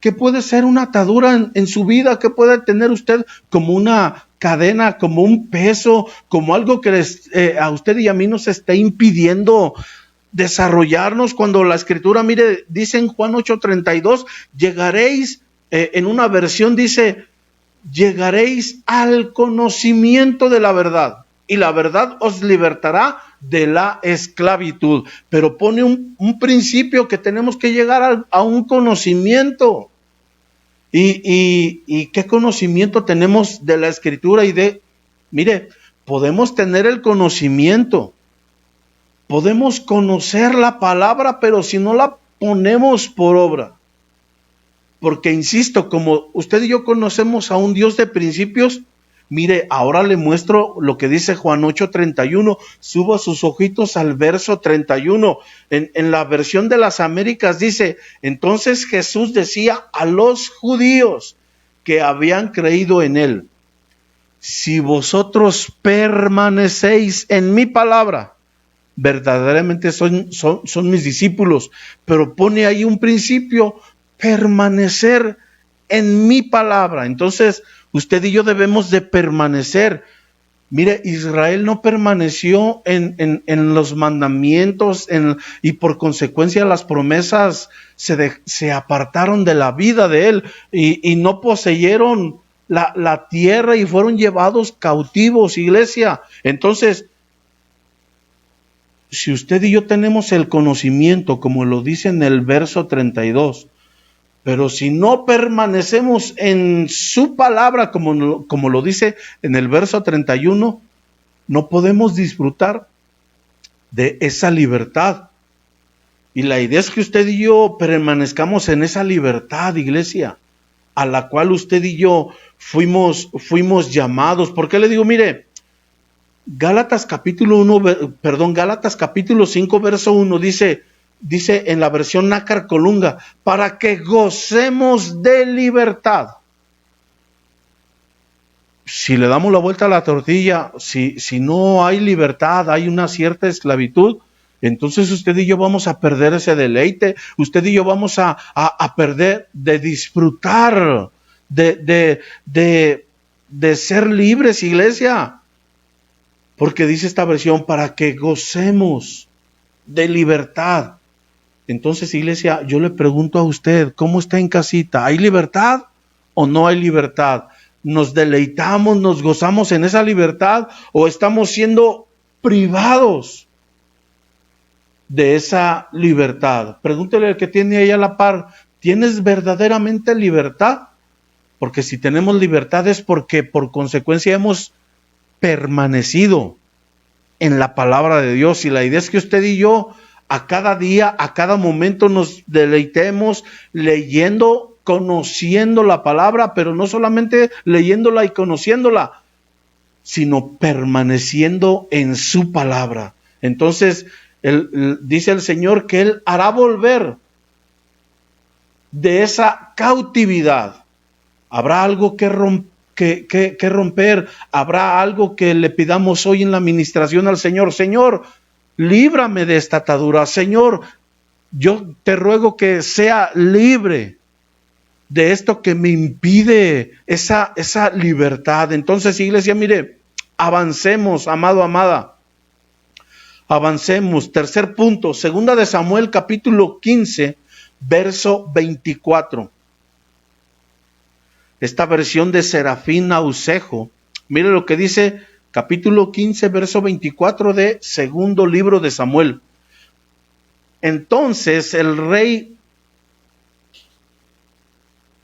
¿qué puede ser una atadura en su vida? ¿Qué puede tener usted como una cadena, como un peso, como algo que a usted y a mí nos está impidiendo desarrollarnos? Cuando la escritura, mire, dice en Juan 8:32, llegaréis, en una versión dice, llegaréis al conocimiento de la verdad, y la verdad os libertará de la esclavitud. Pero pone un principio que tenemos que llegar a un conocimiento. ¿Y qué conocimiento tenemos de la escritura? Mire, podemos tener el conocimiento, podemos conocer la palabra, pero si no la ponemos por obra. Porque insisto, como usted y yo conocemos a un Dios de principios, mire, ahora le muestro lo que dice Juan 8:31. Suba sus ojitos al verso 31. En la versión de las Américas dice, entonces Jesús decía a los judíos que habían creído en él, si vosotros permanecéis en mi palabra, verdaderamente son mis discípulos. Pero pone ahí un principio, permanecer en mi palabra. Entonces, usted y yo debemos de permanecer. Mire, Israel no permaneció en los mandamientos y por consecuencia las promesas se apartaron de la vida de él y no poseyeron la tierra y fueron llevados cautivos, iglesia. Entonces, si usted y yo tenemos el conocimiento, como lo dice en el verso 32, pero si no permanecemos en su palabra, como lo dice en el verso 31, no podemos disfrutar de esa libertad. Y la idea es que usted y yo permanezcamos en esa libertad, iglesia, a la cual usted y yo fuimos llamados. ¿Por qué le digo? Mire, Gálatas capítulo 5, verso 1 dice en la versión Nácar Colunga, para que gocemos de libertad. Si le damos la vuelta a la tortilla, si no hay libertad, hay una cierta esclavitud, entonces usted y yo vamos a perder ese deleite, usted y yo vamos a perder de disfrutar, de ser libres, iglesia. Porque dice esta versión, para que gocemos de libertad. Entonces, iglesia, yo le pregunto a usted, ¿cómo está en casita? ¿Hay libertad o no hay libertad? ¿Nos deleitamos, nos gozamos en esa libertad o estamos siendo privados de esa libertad? Pregúntele al que tiene ahí a la par, ¿tienes verdaderamente libertad? Porque si tenemos libertad es porque por consecuencia hemos permanecido en la palabra de Dios. Y la idea es que usted y yo a cada día, a cada momento nos deleitemos leyendo, conociendo la palabra, pero no solamente leyéndola y conociéndola, sino permaneciendo en su palabra. Entonces, dice el Señor que Él hará volver de esa cautividad. Habrá algo que que romper. Habrá algo que le pidamos hoy en la administración al Señor. Señor, líbrame de esta atadura. Señor, yo te ruego que sea libre de esto que me impide esa libertad. Entonces, iglesia, mire, avancemos, amado, amada. Avancemos. Tercer punto, segunda de Samuel, capítulo 15, verso 24. Esta versión de Serafín Ausejo. Mire lo que dice capítulo 15, verso 24 de segundo libro de Samuel. Entonces el rey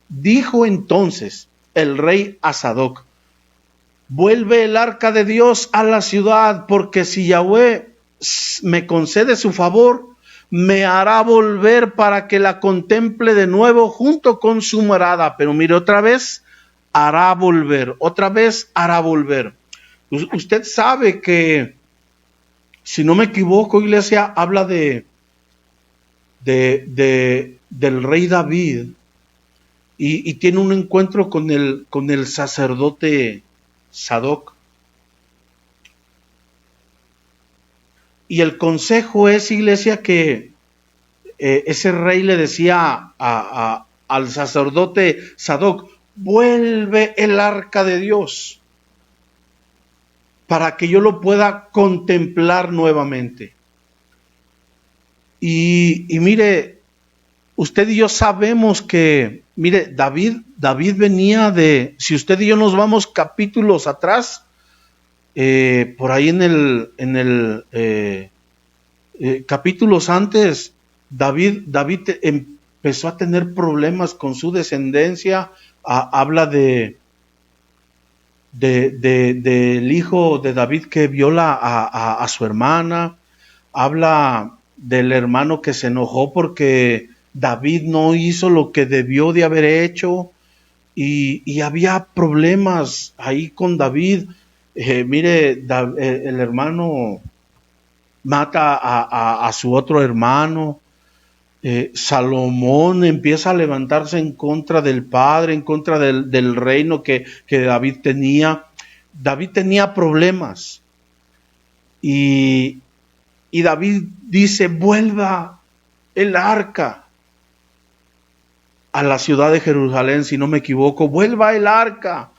dijo el rey a Sadoc: vuelve el arca de Dios a la ciudad, porque si Yahweh me concede su favor, me hará volver para que la contemple de nuevo junto con su morada. Pero mire, otra vez hará volver. Usted sabe que, si no me equivoco, iglesia, habla del rey David y tiene un encuentro con el sacerdote Sadoc. Y el consejo es, iglesia, que ese rey le decía al sacerdote Sadoc: vuelve el arca de Dios para que yo lo pueda contemplar nuevamente. Y mire, usted y yo sabemos que, mire, David venía de, si usted y yo nos vamos capítulos atrás, por ahí en el capítulos antes, David empezó a tener problemas con su descendencia. Habla del hijo de David que viola a su hermana. Habla del hermano que se enojó porque David no hizo lo que debió de haber hecho, y había problemas ahí con David. Mire, el hermano mata a su otro hermano. Salomón empieza a levantarse en contra del padre, en contra del reino que David tenía. David tenía problemas. Y David dice: vuelva el arca a la ciudad de Jerusalén, si no me equivoco. Vuelva el arca.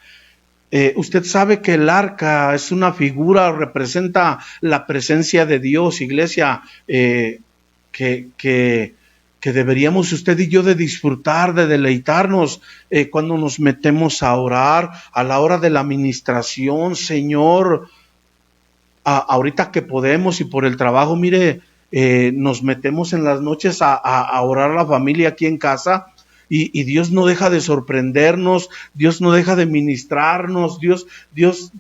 Usted sabe que el arca es una figura, representa la presencia de Dios, iglesia, que deberíamos usted y yo de disfrutar, de deleitarnos cuando nos metemos a orar, a la hora de la administración. Señor, ahorita que podemos y por el trabajo, mire, nos metemos en las noches a orar la familia aquí en casa. Y Dios no deja de sorprendernos, Dios no deja de ministrarnos, Dios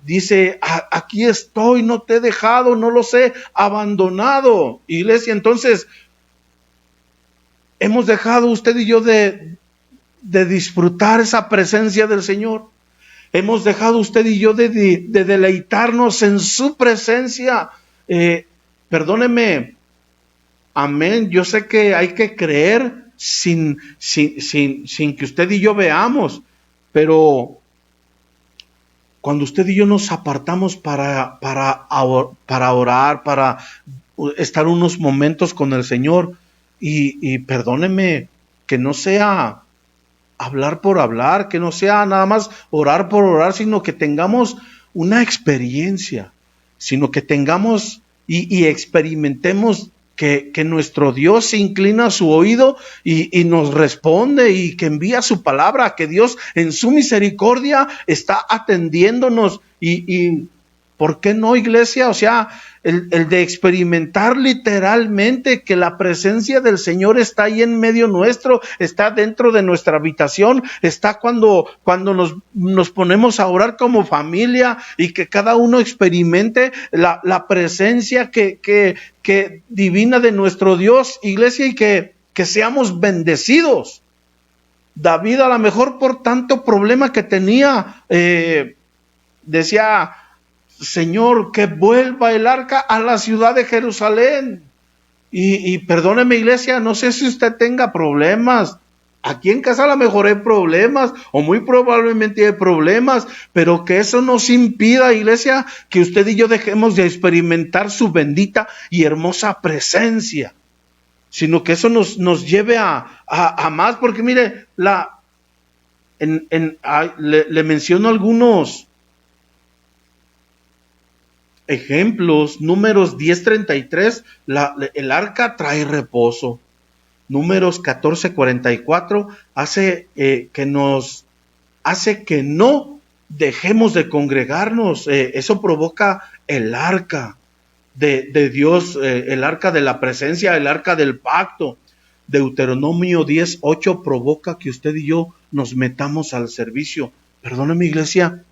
dice: aquí estoy, no te he dejado, no los he abandonado. Iglesia, entonces, hemos dejado usted y yo de disfrutar esa presencia del Señor. Hemos dejado usted y yo de deleitarnos en su presencia. Perdóneme, amén, yo sé que hay que creer sin que usted y yo veamos, pero cuando usted y yo nos apartamos para orar, para estar unos momentos con el Señor, y perdóneme, que no sea hablar por hablar, que no sea nada más orar por orar, sino que tengamos una experiencia, sino que tengamos y experimentemos que nuestro Dios se inclina su oído y nos responde, y que envía su palabra, que Dios en su misericordia está atendiéndonos. Y ¿por qué no, iglesia? O sea, el de experimentar literalmente que la presencia del Señor está ahí en medio nuestro, está dentro de nuestra habitación, está cuando nos ponemos a orar como familia, y que cada uno experimente la presencia que divina de nuestro Dios, iglesia, y que seamos bendecidos. David, a lo mejor por tanto problema que tenía, decía: Señor, que vuelva el arca a la ciudad de Jerusalén. Y perdóneme, iglesia, no sé si usted tenga problemas, Aquí en casa a lo mejor hay problemas, o muy probablemente hay problemas, pero que eso nos impida, iglesia, que usted y yo dejemos de experimentar su bendita y hermosa presencia, sino que eso nos lleve a más, porque mire, le menciono algunos ejemplos. Números 10:33, el arca trae reposo. Números 14:44 hace que no dejemos de congregarnos. Eso provoca el arca de Dios, el arca de la presencia, el arca del pacto. Deuteronomio 10:8 provoca que usted y yo nos metamos al servicio. Perdóneme, iglesia,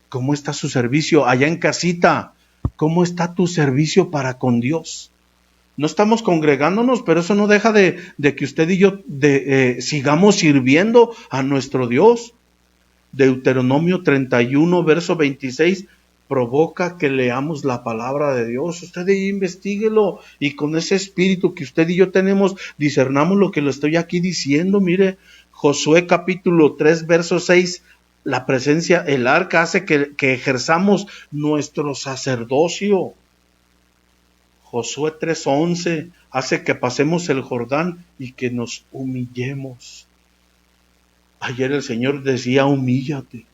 ¿cómo está su servicio allá en casita? ¿Cómo está tu servicio para con Dios? No estamos congregándonos, pero eso no deja de que usted y yo sigamos sirviendo a nuestro Dios. Deuteronomio 31, verso 26, provoca que leamos la palabra de Dios. Usted investíguelo, y con ese espíritu que usted y yo tenemos, discernamos lo que le estoy aquí diciendo. Mire, Josué capítulo 3, verso 6, la presencia, el arca hace que ejerzamos nuestro sacerdocio. Josué 3:11 hace que pasemos el Jordán y que nos humillemos. Ayer el Señor decía, humíllate.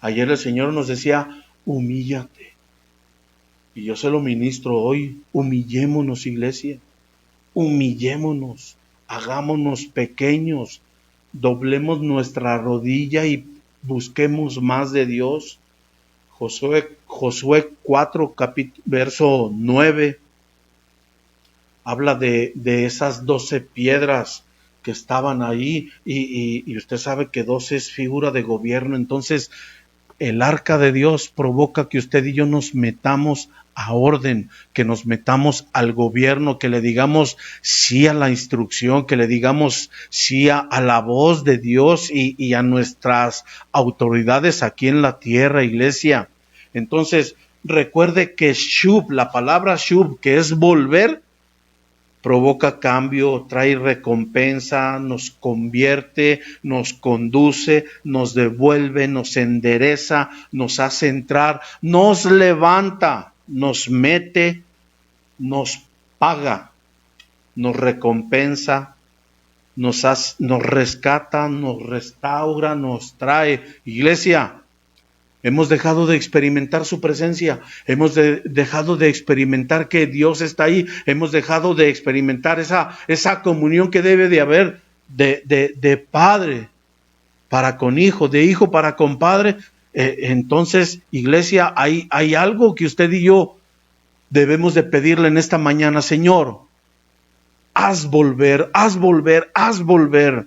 Ayer el Señor nos decía, humíllate. Y yo se lo ministro hoy. Humillémonos, iglesia. Humillémonos. Hagámonos pequeños. Doblemos nuestra rodilla y busquemos más de Dios. Josué 4, verso 9. Habla de esas 12 piedras que estaban ahí, y usted sabe que 12 es figura de gobierno. Entonces el arca de Dios provoca que usted y yo nos metamos a orden, que nos metamos al gobierno, que le digamos sí a la instrucción, que le digamos sí a la voz de Dios y a nuestras autoridades aquí en la tierra, iglesia. Entonces recuerde que shub, la palabra shub, que es volver, provoca cambio, trae recompensa, nos convierte, nos conduce, nos devuelve, nos endereza, nos hace entrar, nos levanta, nos mete, nos paga, nos recompensa, nos rescata, nos restaura, nos trae. Iglesia, hemos dejado de experimentar su presencia, hemos dejado de experimentar que Dios está ahí, hemos dejado de experimentar esa comunión que debe de haber de padre para con hijo, de hijo para con padre. Entonces, iglesia, hay algo que usted y yo debemos de pedirle en esta mañana. Señor, haz volver, haz volver, haz volver.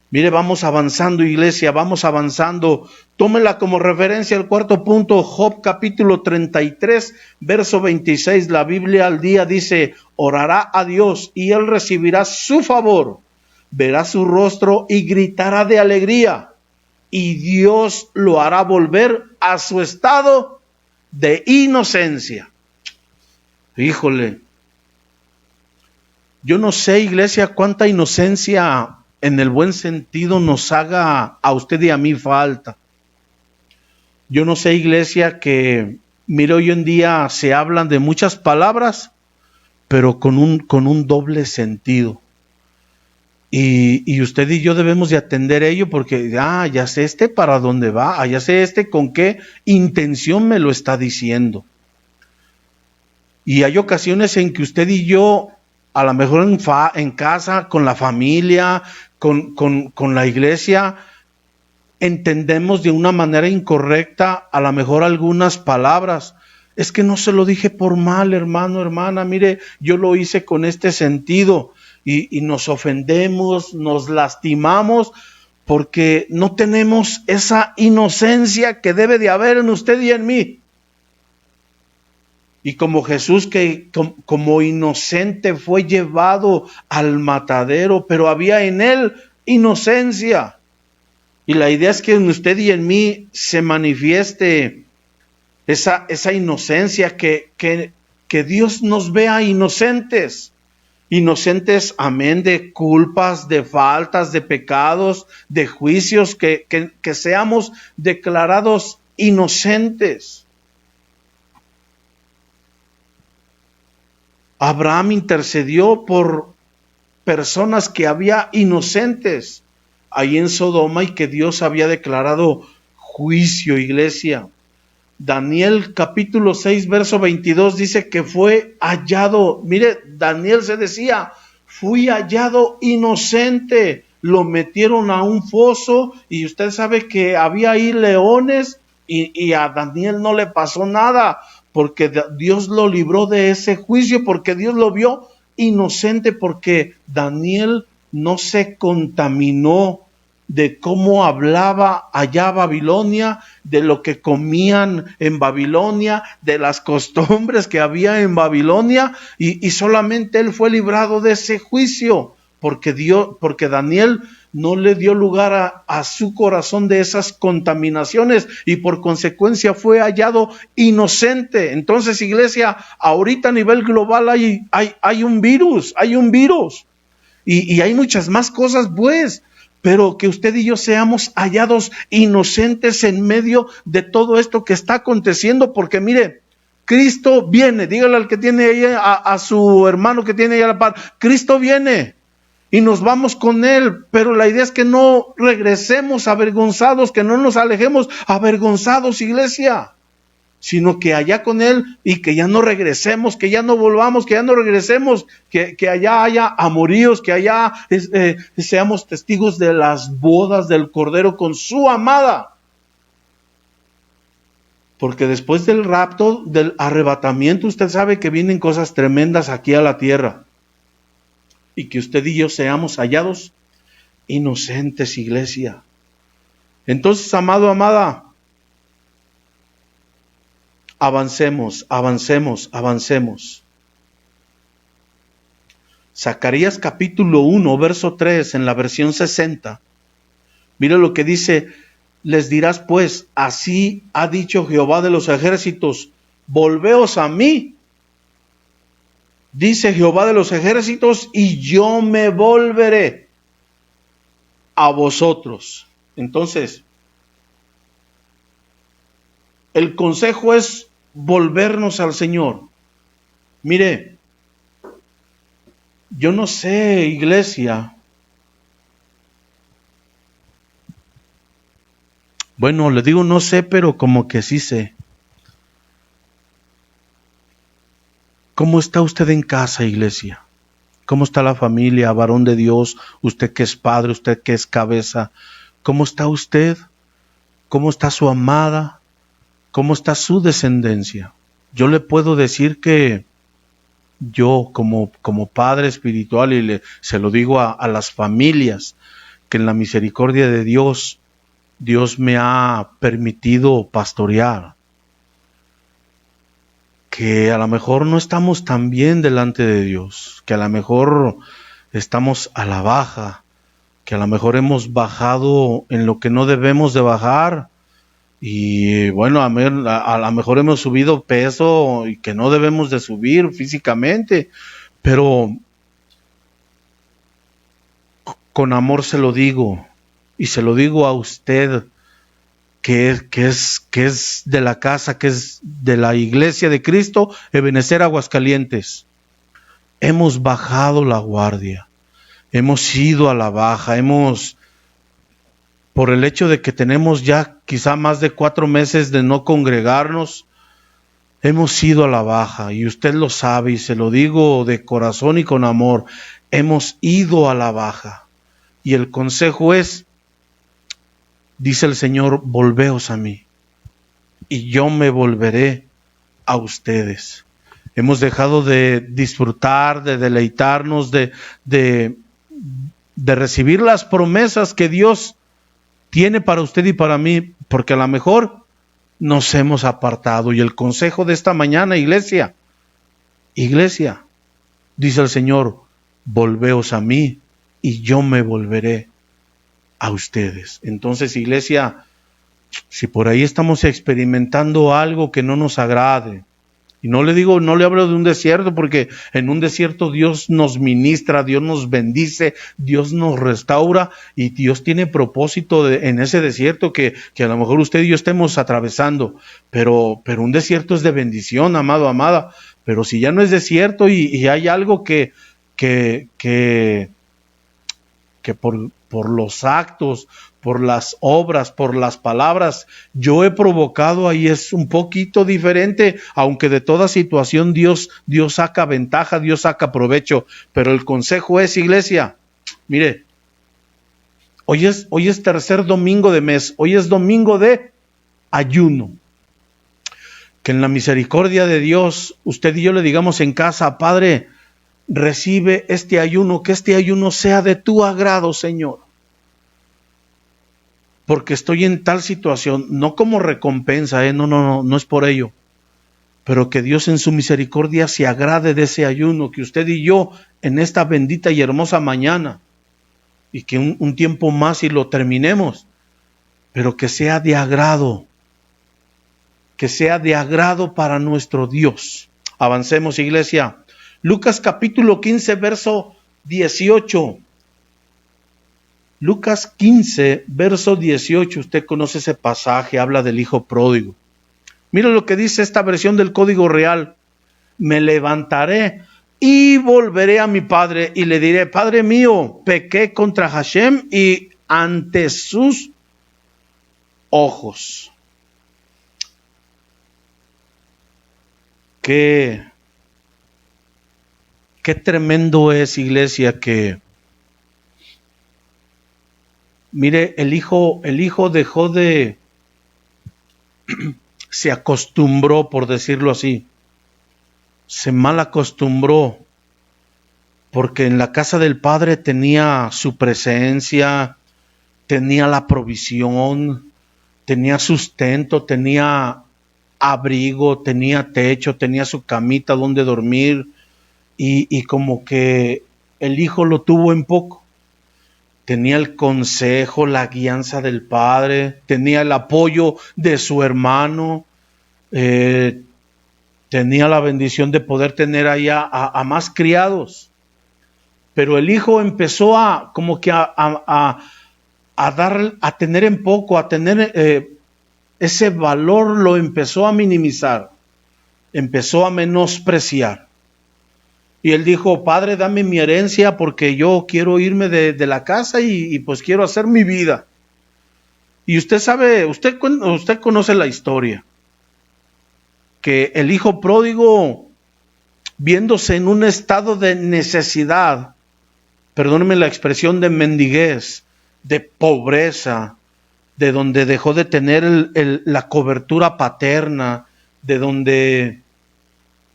Mire, vamos avanzando, iglesia, vamos avanzando. Tómela como referencia el cuarto punto, Job capítulo 33, verso 26. La Biblia al día dice, orará a Dios y él recibirá su favor, verá su rostro y gritará de alegría, y Dios lo hará volver a su estado de inocencia. Híjole, yo no sé, iglesia, cuánta inocencia en el buen sentido nos haga a usted y a mí falta. Yo no sé, iglesia, que mire, hoy en día se hablan de muchas palabras, pero con un doble sentido. Y usted y yo debemos de atender ello, porque ya sé para dónde va, ya sé con qué intención me lo está diciendo. Y hay ocasiones en que usted y yo, a lo mejor en casa, con la familia, con la iglesia, entendemos de una manera incorrecta a lo mejor algunas palabras. Es que no se lo dije por mal, hermano, hermana, mire, yo lo hice con este sentido, y nos ofendemos, nos lastimamos, porque no tenemos esa inocencia que debe de haber en usted y en mí. Y como Jesús, que como inocente fue llevado al matadero, pero había en él inocencia. Y la idea es que en usted y en mí se manifieste esa inocencia, que Dios nos vea inocentes. Inocentes, amén, de culpas, de faltas, de pecados, de juicios, que seamos declarados inocentes. Abraham intercedió por personas que había inocentes ahí en Sodoma y que Dios había declarado juicio, iglesia. Daniel capítulo 6 verso 22 dice que fue hallado, mire, Daniel se decía, fui hallado inocente, lo metieron a un foso y usted sabe que había ahí leones y a Daniel no le pasó nada, porque Dios lo libró de ese juicio, porque Dios lo vio inocente, porque Daniel no se contaminó de cómo hablaba allá Babilonia, de lo que comían en Babilonia, de las costumbres que había en Babilonia, y solamente él fue librado de ese juicio, porque Daniel no le dio lugar a su corazón de esas contaminaciones, y por consecuencia fue hallado inocente. Entonces, iglesia, ahorita a nivel global hay un virus, y hay muchas más cosas, pues, pero que usted y yo seamos hallados inocentes en medio de todo esto que está aconteciendo, porque mire, Cristo viene. Dígale al que tiene ahí, a su hermano que tiene ahí a la par, Cristo viene y nos vamos con Él, pero la idea es que no regresemos avergonzados, que no nos alejemos avergonzados, iglesia, sino que allá con Él, y que ya no regresemos, que ya no volvamos, que ya no regresemos, que allá haya amoríos, que allá seamos testigos de las bodas del Cordero con su amada. Porque después del rapto, del arrebatamiento, usted sabe que vienen cosas tremendas aquí a la tierra, y que usted y yo seamos hallados inocentes, iglesia. Entonces, amado, amada, avancemos. Zacarías capítulo 1, verso 3, en la versión 60. Mire lo que dice: les dirás pues, así ha dicho Jehová de los ejércitos, volveos a mí, dice Jehová de los ejércitos, y yo me volveré a vosotros. Entonces, el consejo es volvernos al Señor. Mire, yo no sé, iglesia. Bueno, le digo no sé, pero como que sí sé. ¿Cómo está usted en casa, iglesia? ¿Cómo está la familia, varón de Dios? Usted que es padre, usted que es cabeza. ¿Cómo está usted? ¿Cómo está su amada? ¿Cómo está su descendencia? Yo le puedo decir que yo como padre espiritual, y se lo digo a las familias, que en la misericordia de Dios me ha permitido pastorear, que a lo mejor no estamos tan bien delante de Dios, que a lo mejor estamos a la baja, que a lo mejor hemos bajado en lo que no debemos de bajar, y bueno, a lo mejor hemos subido peso y que no debemos de subir físicamente, pero con amor se lo digo, y se lo digo a usted que es de la casa, que es de la iglesia de Cristo, Ebenecer Aguascalientes. Hemos bajado la guardia, hemos ido a la baja, por el hecho de que tenemos ya quizá más de 4 meses de no congregarnos, hemos ido a la baja, y usted lo sabe, y se lo digo de corazón y con amor, hemos ido a la baja. Y el consejo es, dice el Señor, volveos a mí, y yo me volveré a ustedes. Hemos dejado de disfrutar, de deleitarnos, de recibir las promesas que Dios tiene para usted y para mí, porque a lo mejor nos hemos apartado. Y el consejo de esta mañana, iglesia, dice el Señor, volveos a mí y yo me volveré a ustedes. Entonces, iglesia, si por ahí estamos experimentando algo que no nos agrade, Y no le digo, no le hablo de un desierto, porque en un desierto Dios nos ministra, Dios nos bendice, Dios nos restaura, y Dios tiene propósito en ese desierto que a lo mejor usted y yo estemos atravesando. Pero un desierto es de bendición, amado, amada. Pero si ya no es desierto y hay algo que por los actos, por las obras, por las palabras, yo he provocado, ahí es un poquito diferente, aunque de toda situación Dios saca ventaja, Dios saca provecho. Pero el consejo es, iglesia, mire, hoy es tercer domingo de mes, hoy es domingo de ayuno. Que en la misericordia de Dios, usted y yo le digamos en casa: Padre, recibe este ayuno, que este ayuno sea de tu agrado, Señor. Porque estoy en tal situación, no como recompensa, no es por ello. Pero que Dios en su misericordia se agrade de ese ayuno, que usted y yo en esta bendita y hermosa mañana, y que un tiempo más y lo terminemos, pero que sea de agrado, para nuestro Dios. Avancemos, iglesia. Lucas capítulo 15, verso 18. Lucas 15, verso 18. Usted conoce ese pasaje, habla del hijo pródigo. Mira lo que dice esta versión del Código Real: me levantaré y volveré a mi padre y le diré: Padre mío, pequé contra Hashem y ante sus ojos. Qué tremendo es, iglesia, que mire, el hijo dejó de, se acostumbró, por decirlo así, se mal acostumbró, porque en la casa del padre tenía su presencia, tenía la provisión, tenía sustento, tenía abrigo, tenía techo, tenía su camita donde dormir, y como que el hijo lo tuvo en poco. Tenía el consejo, la guianza del padre, tenía el apoyo de su hermano, tenía la bendición de poder tener allá a más criados. Pero el hijo empezó a tener en poco, a tener ese valor, lo empezó a minimizar, empezó a menospreciar. Y él dijo: Padre, dame mi herencia porque yo quiero irme de la casa y pues quiero hacer mi vida. Y usted sabe, usted conoce la historia, que el hijo pródigo, viéndose en un estado de necesidad, perdóneme la expresión, de mendiguez, de pobreza, de donde dejó de tener la cobertura paterna, de donde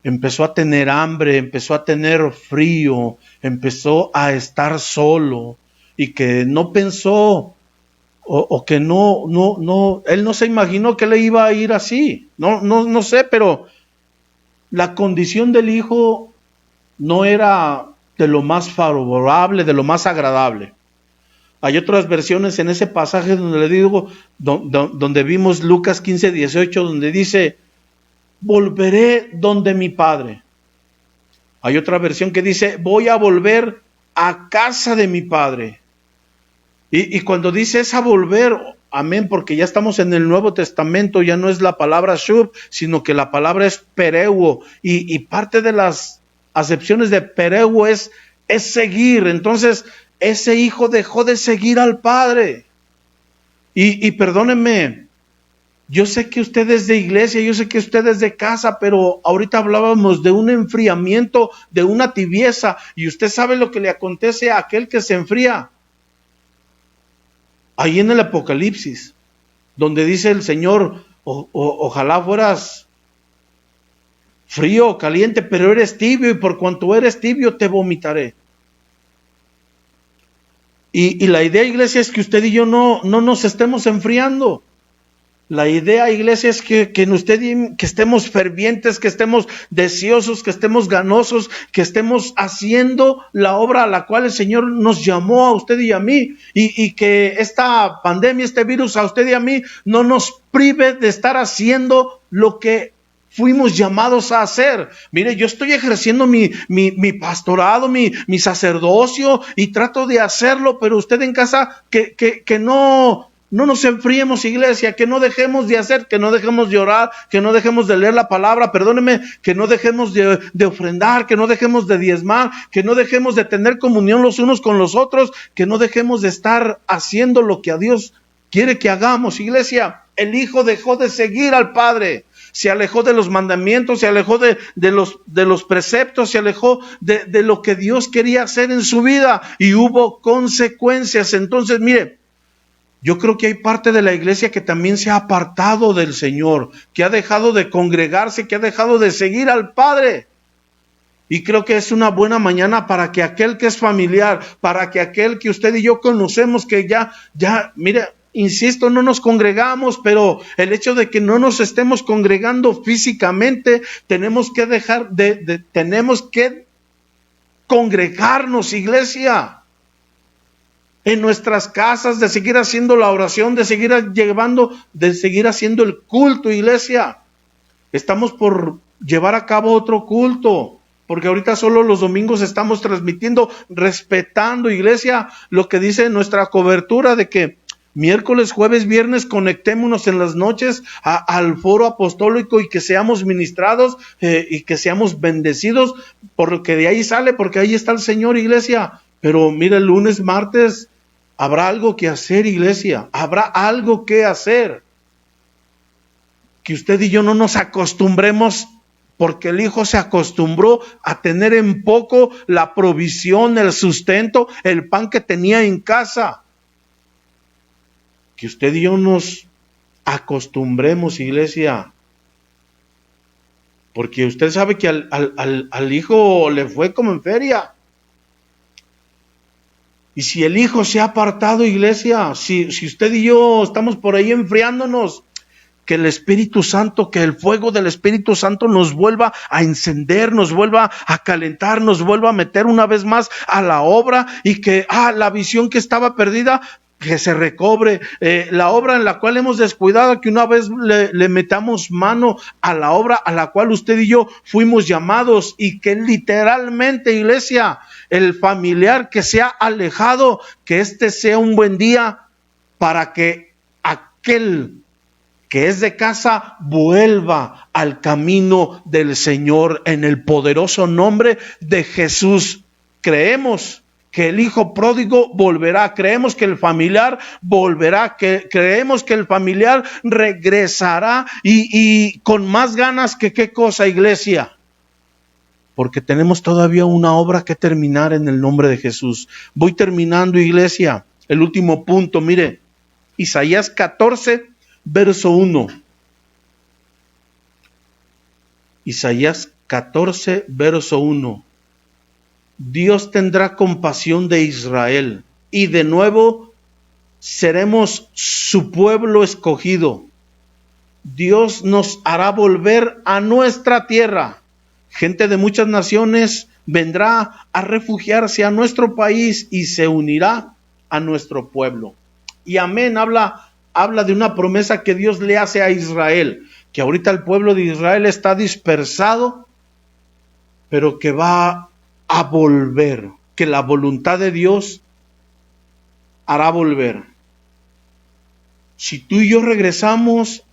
empezó a tener hambre, empezó a tener frío, empezó a estar solo, y que no pensó o que no, él no se imaginó que le iba a ir así. No sé, pero la condición del hijo no era de lo más favorable, de lo más agradable. Hay otras versiones en ese pasaje donde le digo, donde vimos Lucas 15, 18, donde dice: volveré donde mi padre. Hay otra versión que dice: voy a volver a casa de mi padre. Y cuando dice esa volver, amén, porque ya estamos en el Nuevo Testamento, ya no es la palabra shub, sino que la palabra es pereuo, y parte de las acepciones de pereuo es seguir. Entonces ese hijo dejó de seguir al padre. Y perdónenme, yo sé que usted es de iglesia, yo sé que usted es de casa, pero ahorita hablábamos de un enfriamiento, de una tibieza, y usted sabe lo que le acontece a aquel que se enfría. Ahí en el Apocalipsis, donde dice el Señor: ojalá fueras frío o caliente, pero eres tibio, y por cuanto eres tibio te vomitaré. Y la idea, iglesia, es que usted y yo no nos estemos enfriando. La idea, iglesia, es que estemos fervientes, que estemos deseosos, que estemos ganosos, que estemos haciendo la obra a la cual el Señor nos llamó a usted y a mí, y que esta pandemia, este virus, a usted y a mí no nos prive de estar haciendo lo que fuimos llamados a hacer. Mire, yo estoy ejerciendo mi pastorado, mi sacerdocio, y trato de hacerlo, pero usted en casa que no nos enfriemos, iglesia, que no dejemos de hacer, que no dejemos de orar, que no dejemos de leer la palabra, perdóneme, que no dejemos de ofrendar, que no dejemos de diezmar, que no dejemos de tener comunión los unos con los otros, que no dejemos de estar haciendo lo que a Dios quiere que hagamos, iglesia. El Hijo dejó de seguir al Padre, se alejó de los mandamientos, se alejó de los preceptos, se alejó de lo que Dios quería hacer en su vida, y hubo consecuencias. Entonces, mire, yo creo que hay parte de la iglesia que también se ha apartado del Señor, que ha dejado de congregarse, que ha dejado de seguir al Padre. Y creo que es una buena mañana para que aquel que es familiar, para que aquel que usted y yo conocemos, que ya, mire, insisto, no nos congregamos, pero el hecho de que no nos estemos congregando físicamente, tenemos que tenemos que congregarnos, iglesia, en nuestras casas, de seguir haciendo la oración, de seguir haciendo el culto, iglesia. Estamos por llevar a cabo otro culto, porque ahorita solo los domingos estamos transmitiendo, respetando, iglesia, lo que dice nuestra cobertura de que miércoles, jueves, viernes, conectémonos en las noches al foro apostólico, y que seamos ministrados y que seamos bendecidos por lo que de ahí sale, porque ahí está el Señor, iglesia. Pero mire, el lunes, martes, habrá algo que hacer, iglesia, habrá algo que hacer. Que usted y yo no nos acostumbremos, porque el Hijo se acostumbró a tener en poco la provisión, el sustento, el pan que tenía en casa. Que usted y yo nos acostumbremos, iglesia, porque usted sabe que al Hijo le fue como en feria. Y si el Hijo se ha apartado, iglesia, si usted y yo estamos por ahí enfriándonos, que el Espíritu Santo, que el fuego del Espíritu Santo nos vuelva a encender, nos vuelva a calentar, nos vuelva a meter una vez más a la obra, y que la visión que estaba perdida, que se recobre, la obra en la cual hemos descuidado, que una vez le metamos mano a la obra a la cual usted y yo fuimos llamados, y que literalmente, iglesia, el familiar que se ha alejado, que este sea un buen día para que aquel que es de casa vuelva al camino del Señor, en el poderoso nombre de Jesús. Creemos que el hijo pródigo volverá, creemos que el familiar volverá, creemos que el familiar regresará, y con más ganas que qué cosa, iglesia, porque tenemos todavía una obra que terminar en el nombre de Jesús. Voy terminando, iglesia. El último punto, mire, Isaías 14, verso 1. Isaías 14, verso 1. Dios tendrá compasión de Israel, y de nuevo seremos su pueblo escogido. Dios nos hará volver a nuestra tierra. Gente de muchas naciones vendrá a refugiarse a nuestro país y se unirá a nuestro pueblo. Y amén, habla de una promesa que Dios le hace a Israel, que ahorita el pueblo de Israel está dispersado, pero que va a volver, que la voluntad de Dios hará volver. Si tú y yo regresamos,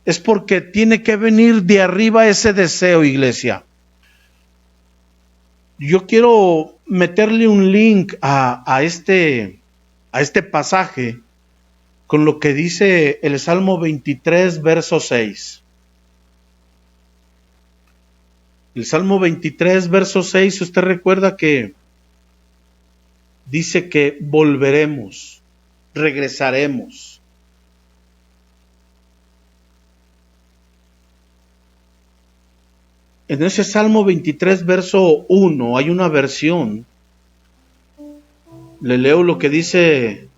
es porque tiene que venir de arriba ese deseo, iglesia. Yo quiero meterle un link a este pasaje con lo que dice el Salmo 23, verso 6. El Salmo 23, verso 6, usted recuerda que dice que volveremos, regresaremos. En ese Salmo 23, verso 1, hay una versión. Le leo lo que dice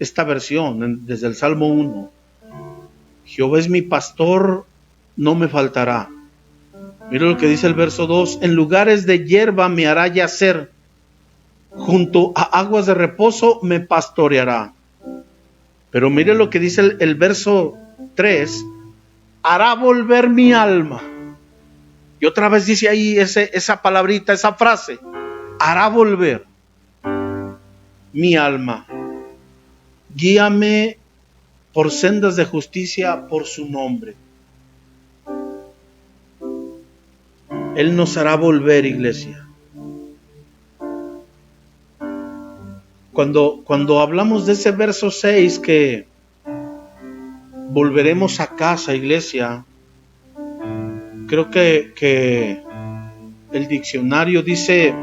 esta versión desde el Salmo 1. Jehová es mi pastor, no me faltará. Mira lo que dice el verso 2. En lugares de hierba me hará yacer, junto a aguas de reposo me pastoreará. Pero mire lo que dice el verso 3. hará volver mi alma. Y otra vez dice ahí esa palabrita, esa frase, hará volver mi alma. Guíame por sendas de justicia por su nombre. Él nos hará volver, iglesia. Cuando hablamos de ese verso 6, que volveremos a casa, iglesia, creo que el diccionario dice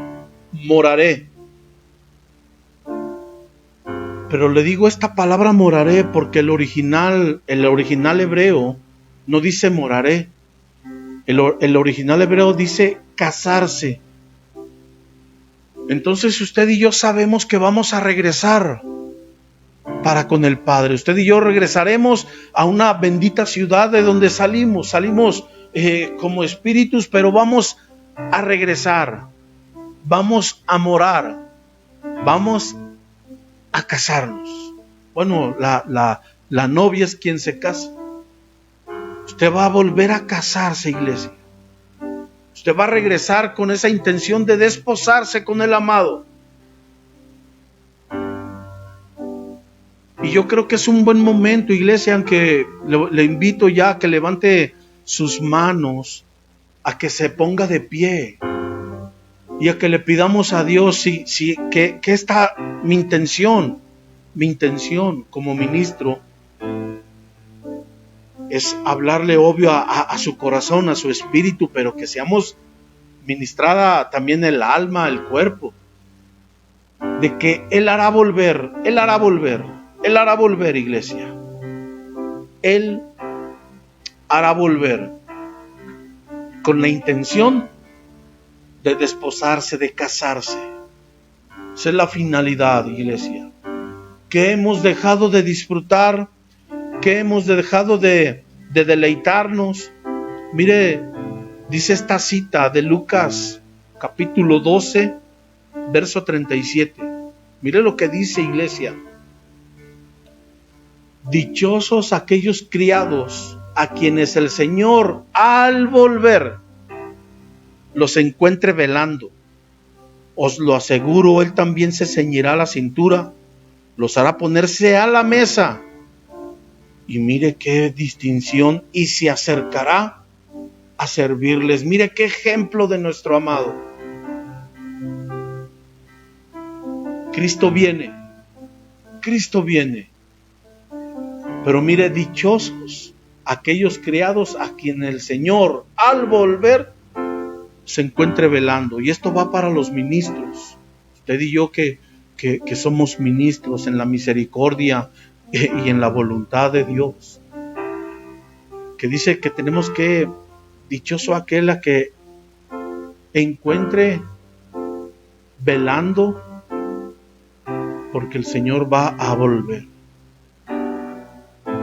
moraré. Pero le digo esta palabra moraré porque el original hebreo no dice moraré. El original hebreo dice casarse. Entonces usted y yo sabemos que vamos a regresar para con el Padre. Usted y yo regresaremos a una bendita ciudad de donde salimos como espíritus, pero vamos a regresar, vamos a morar, vamos a casarnos. Bueno, la novia es quien se casa. Usted va a volver a casarse, iglesia. Usted va a regresar con esa intención de desposarse con el amado. Y yo creo que es un buen momento, iglesia, aunque le invito ya a que levante sus manos, a que se ponga de pie y a que le pidamos a Dios que está mi intención como ministro es hablarle obvio a su corazón, a su espíritu, pero que seamos ministrada también el alma, el cuerpo, de que Él hará volver, iglesia. Él hará volver con la intención de desposarse, de casarse. Esa es la finalidad, iglesia. Que hemos dejado de disfrutar, que hemos dejado de deleitarnos. Mire, dice esta cita de Lucas, capítulo 12, verso 37. Mire lo que dice, iglesia. Dichosos aquellos criados a quienes el Señor al volver los encuentre velando. Os lo aseguro, Él también se ceñirá la cintura, los hará ponerse a la mesa. Y mire qué distinción, y se acercará a servirles. Mire qué ejemplo de nuestro amado. Cristo viene. Pero mire, dichosos aquellos criados a quien el Señor al volver se encuentre velando. Y esto va para los ministros. Usted y yo que somos ministros en la misericordia y en la voluntad de Dios, que dice que tenemos que, dichoso aquel a que encuentre velando, porque el Señor va a volver.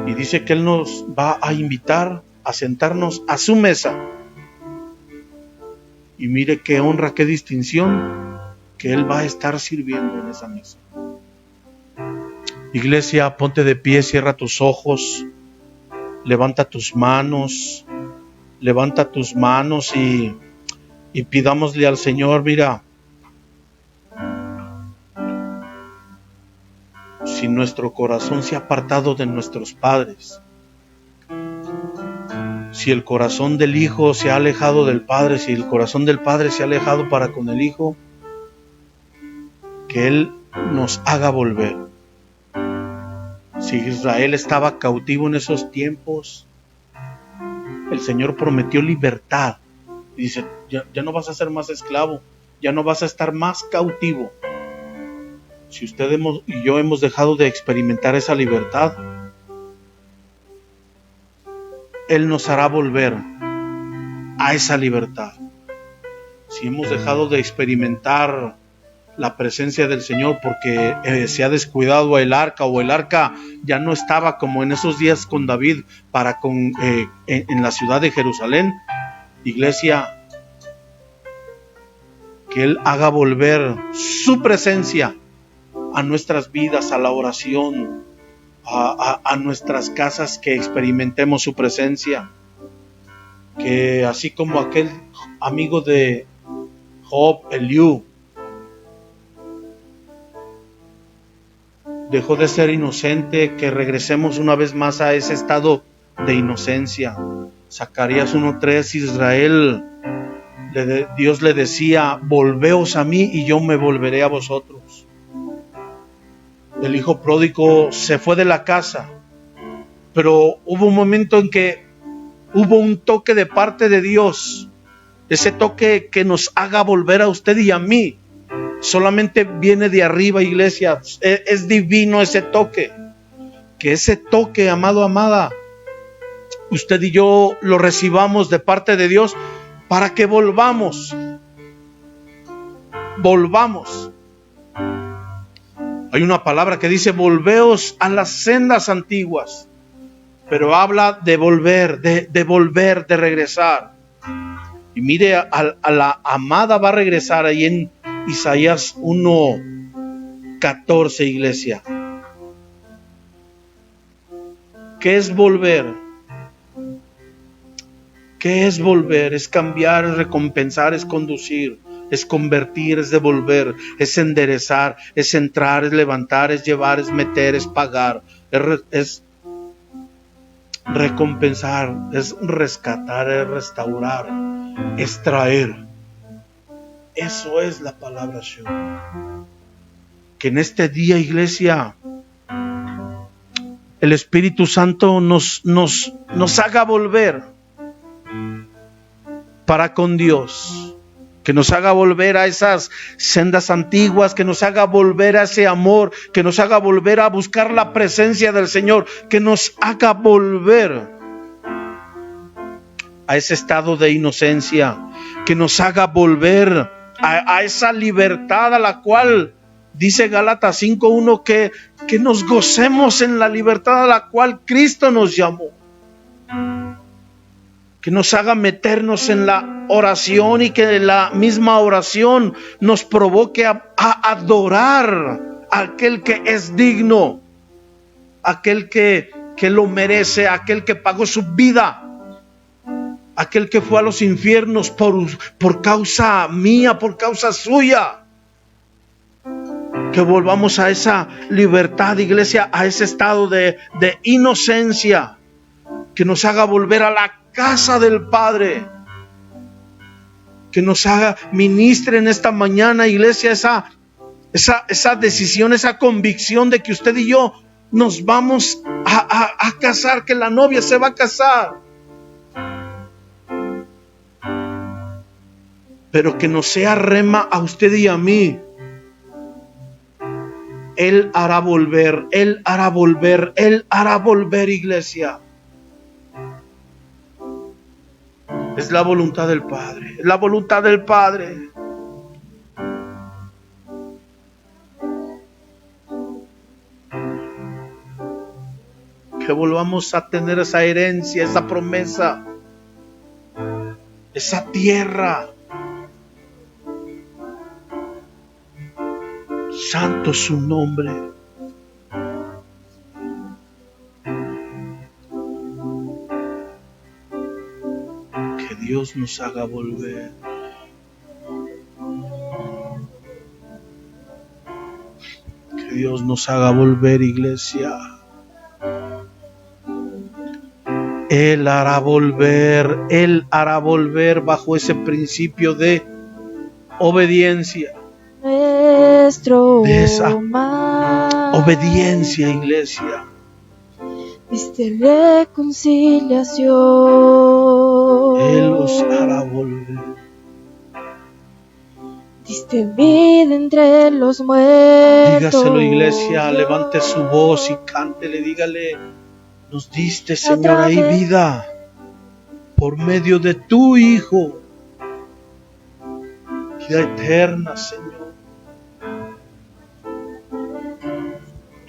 Y dice que Él nos va a invitar a sentarnos a su mesa. Y mire qué honra, qué distinción, que Él va a estar sirviendo en esa mesa. Iglesia, ponte de pie, cierra tus ojos, levanta tus manos y pidámosle al Señor, mira, si nuestro corazón se ha apartado de nuestros padres, si el corazón del Hijo se ha alejado del Padre, si el corazón del Padre se ha alejado para con el Hijo, que Él nos haga volver. Si Israel estaba cautivo en esos tiempos, el Señor prometió libertad. Y dice, ya no vas a ser más esclavo, ya no vas a estar más cautivo. Si usted y yo hemos dejado de experimentar esa libertad, Él nos hará volver a esa libertad. Si hemos dejado de experimentar la presencia del Señor porque se ha descuidado el arca, o el arca ya no estaba como en esos días con David en la ciudad de Jerusalén, iglesia, que Él haga volver su presencia a nuestras vidas, a la oración, a nuestras casas, que experimentemos su presencia. que así como aquel amigo de Job, Eliú, dejó de ser inocente, que regresemos una vez más a ese estado de inocencia. Zacarías 1:3, Israel, Dios le decía: volveos a mí y yo me volveré a vosotros. El hijo pródigo se fue de la casa, pero hubo un momento en que hubo un toque de parte de Dios. Ese toque que nos haga volver a usted y a mí solamente viene de arriba, iglesia. Es divino ese toque. Que ese toque, amado, amada, usted y yo lo recibamos de parte de Dios para que volvamos. Hay una palabra que dice: volveos a las sendas antiguas, pero habla de volver, de volver, de regresar. Y mire, a la amada va a regresar ahí en Isaías 1:14, iglesia. ¿Qué es volver? ¿Qué es volver? Es cambiar, es recompensar, es conducir, es convertir, es devolver, es enderezar, es entrar, es levantar, es llevar, es meter, es pagar, es recompensar, es rescatar, es restaurar, es traer. Eso es la palabra Shalom. Que en este día, iglesia, el Espíritu Santo nos haga volver para con Dios, que nos haga volver a esas sendas antiguas, que nos haga volver a ese amor, que nos haga volver a buscar la presencia del Señor, que nos haga volver a ese estado de inocencia, que nos haga volver a esa libertad a la cual dice Gálatas 5:1 que nos gocemos en la libertad a la cual Cristo nos llamó. Que nos haga meternos en la oración y que la misma oración nos provoque a adorar a aquel que es digno, aquel que lo merece, aquel que pagó su vida, aquel que fue a los infiernos por causa mía, por causa suya. Que volvamos a esa libertad, iglesia, a ese estado de inocencia, que nos haga volver a la casa del Padre, que nos haga ministre en esta mañana, iglesia, esa decisión, esa convicción de que usted y yo nos vamos a casar, que la novia se va a casar, pero que nos sea rema a usted y a mí. Él hará volver, Él hará volver, Él hará volver, iglesia. Es la voluntad del Padre, es la voluntad del Padre. Que volvamos a tener esa herencia, esa promesa, esa tierra. Santo es su nombre. Que Dios nos haga volver. Que Dios nos haga volver, iglesia. Él hará volver bajo ese principio de obediencia. De esa obediencia, iglesia. Diste reconciliación. Él os hará volver. Diste vida entre los muertos. Dígaselo, iglesia, levante su voz y cántele, dígale: nos diste, Señor, ahí vida por medio de tu Hijo. Vida eterna, Señor.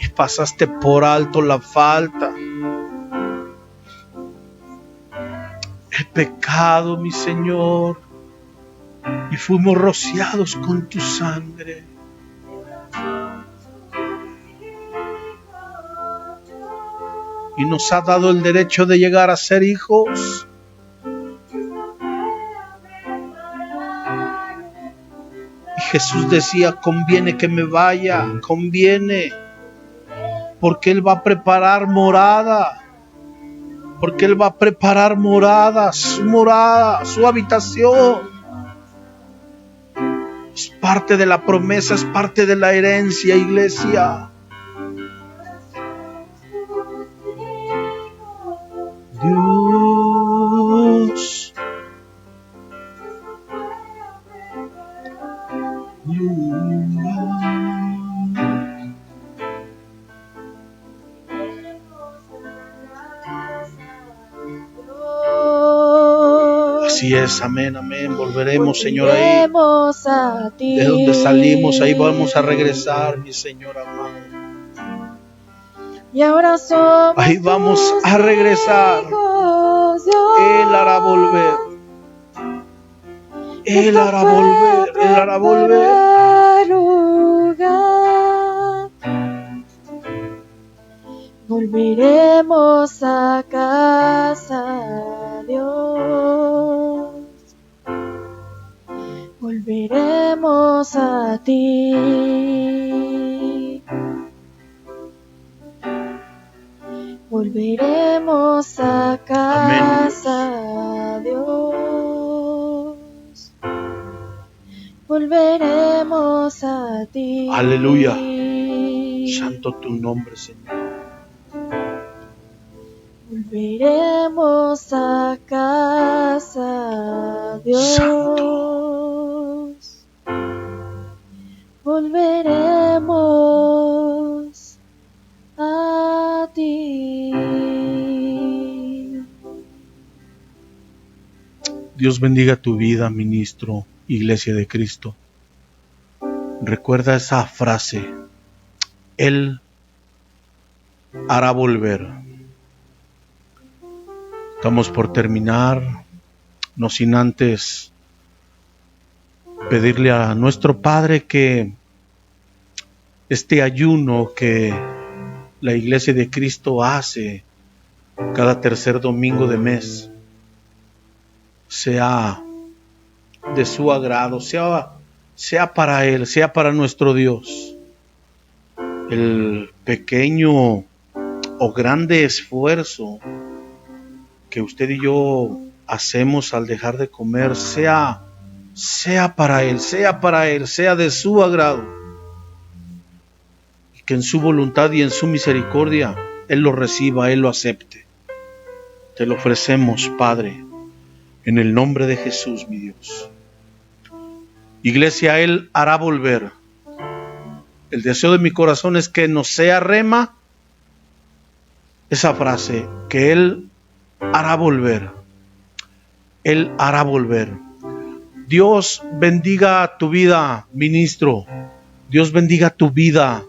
Y pasaste por alto la falta, el pecado, mi Señor, y fuimos rociados con tu sangre. Y nos ha dado el derecho de llegar a ser hijos. Jesús decía, conviene que me vaya, conviene, porque Él va a preparar morada, porque Él va a preparar morada, su habitación. Es parte de la promesa, es parte de la herencia, iglesia. Dios, así es, amén, amén. Volveremos, Señor, ahí. Volveremos a ti. De donde salimos, ahí vamos a regresar, mi Señor amado. Y ahora somos ahí vamos a regresar. hijos, Dios. Él hará volver. Él hará volver. Él hará volver. Lugar. Volveremos a casa, Dios. Volveremos a ti. Volveremos a casa, Dios. Volveremos a ti. Aleluya. Santo tu nombre, Señor. Volveremos a casa, Dios. Santo. Volveremos a ti. Dios bendiga tu vida, ministro, Iglesia de Cristo. Recuerda esa frase. Él hará volver. Estamos por terminar, no sin antes pedirle a nuestro Padre que este ayuno que la Iglesia de Cristo hace cada tercer domingo de mes sea de su agrado, sea para Él, sea para nuestro Dios. El pequeño o grande esfuerzo que usted y yo hacemos al dejar de comer, sea para Él, sea de su agrado. Y que en su voluntad y en su misericordia Él lo reciba, Él lo acepte. Te lo ofrecemos, Padre, en el nombre de Jesús, mi Dios. Iglesia, Él hará volver. El deseo de mi corazón es que nos sea rema esa frase, que Él hará volver. Él hará volver. Dios bendiga tu vida, ministro. Dios bendiga tu vida,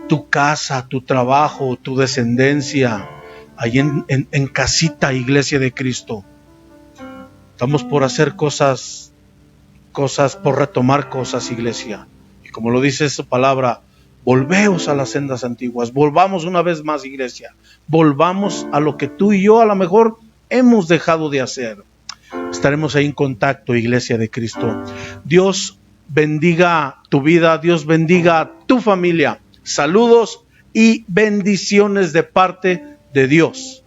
tu casa, tu trabajo, tu descendencia, ahí en casita, Iglesia de Cristo. Estamos por hacer cosas, por retomar cosas, iglesia. Y como lo dice su palabra, volveos a las sendas antiguas. Volvamos una vez más, iglesia. Volvamos a lo que tú y yo a lo mejor hemos dejado de hacer. Estaremos ahí en contacto, Iglesia de Cristo. Dios bendiga tu vida, Dios bendiga tu familia. Saludos y bendiciones de parte de Dios.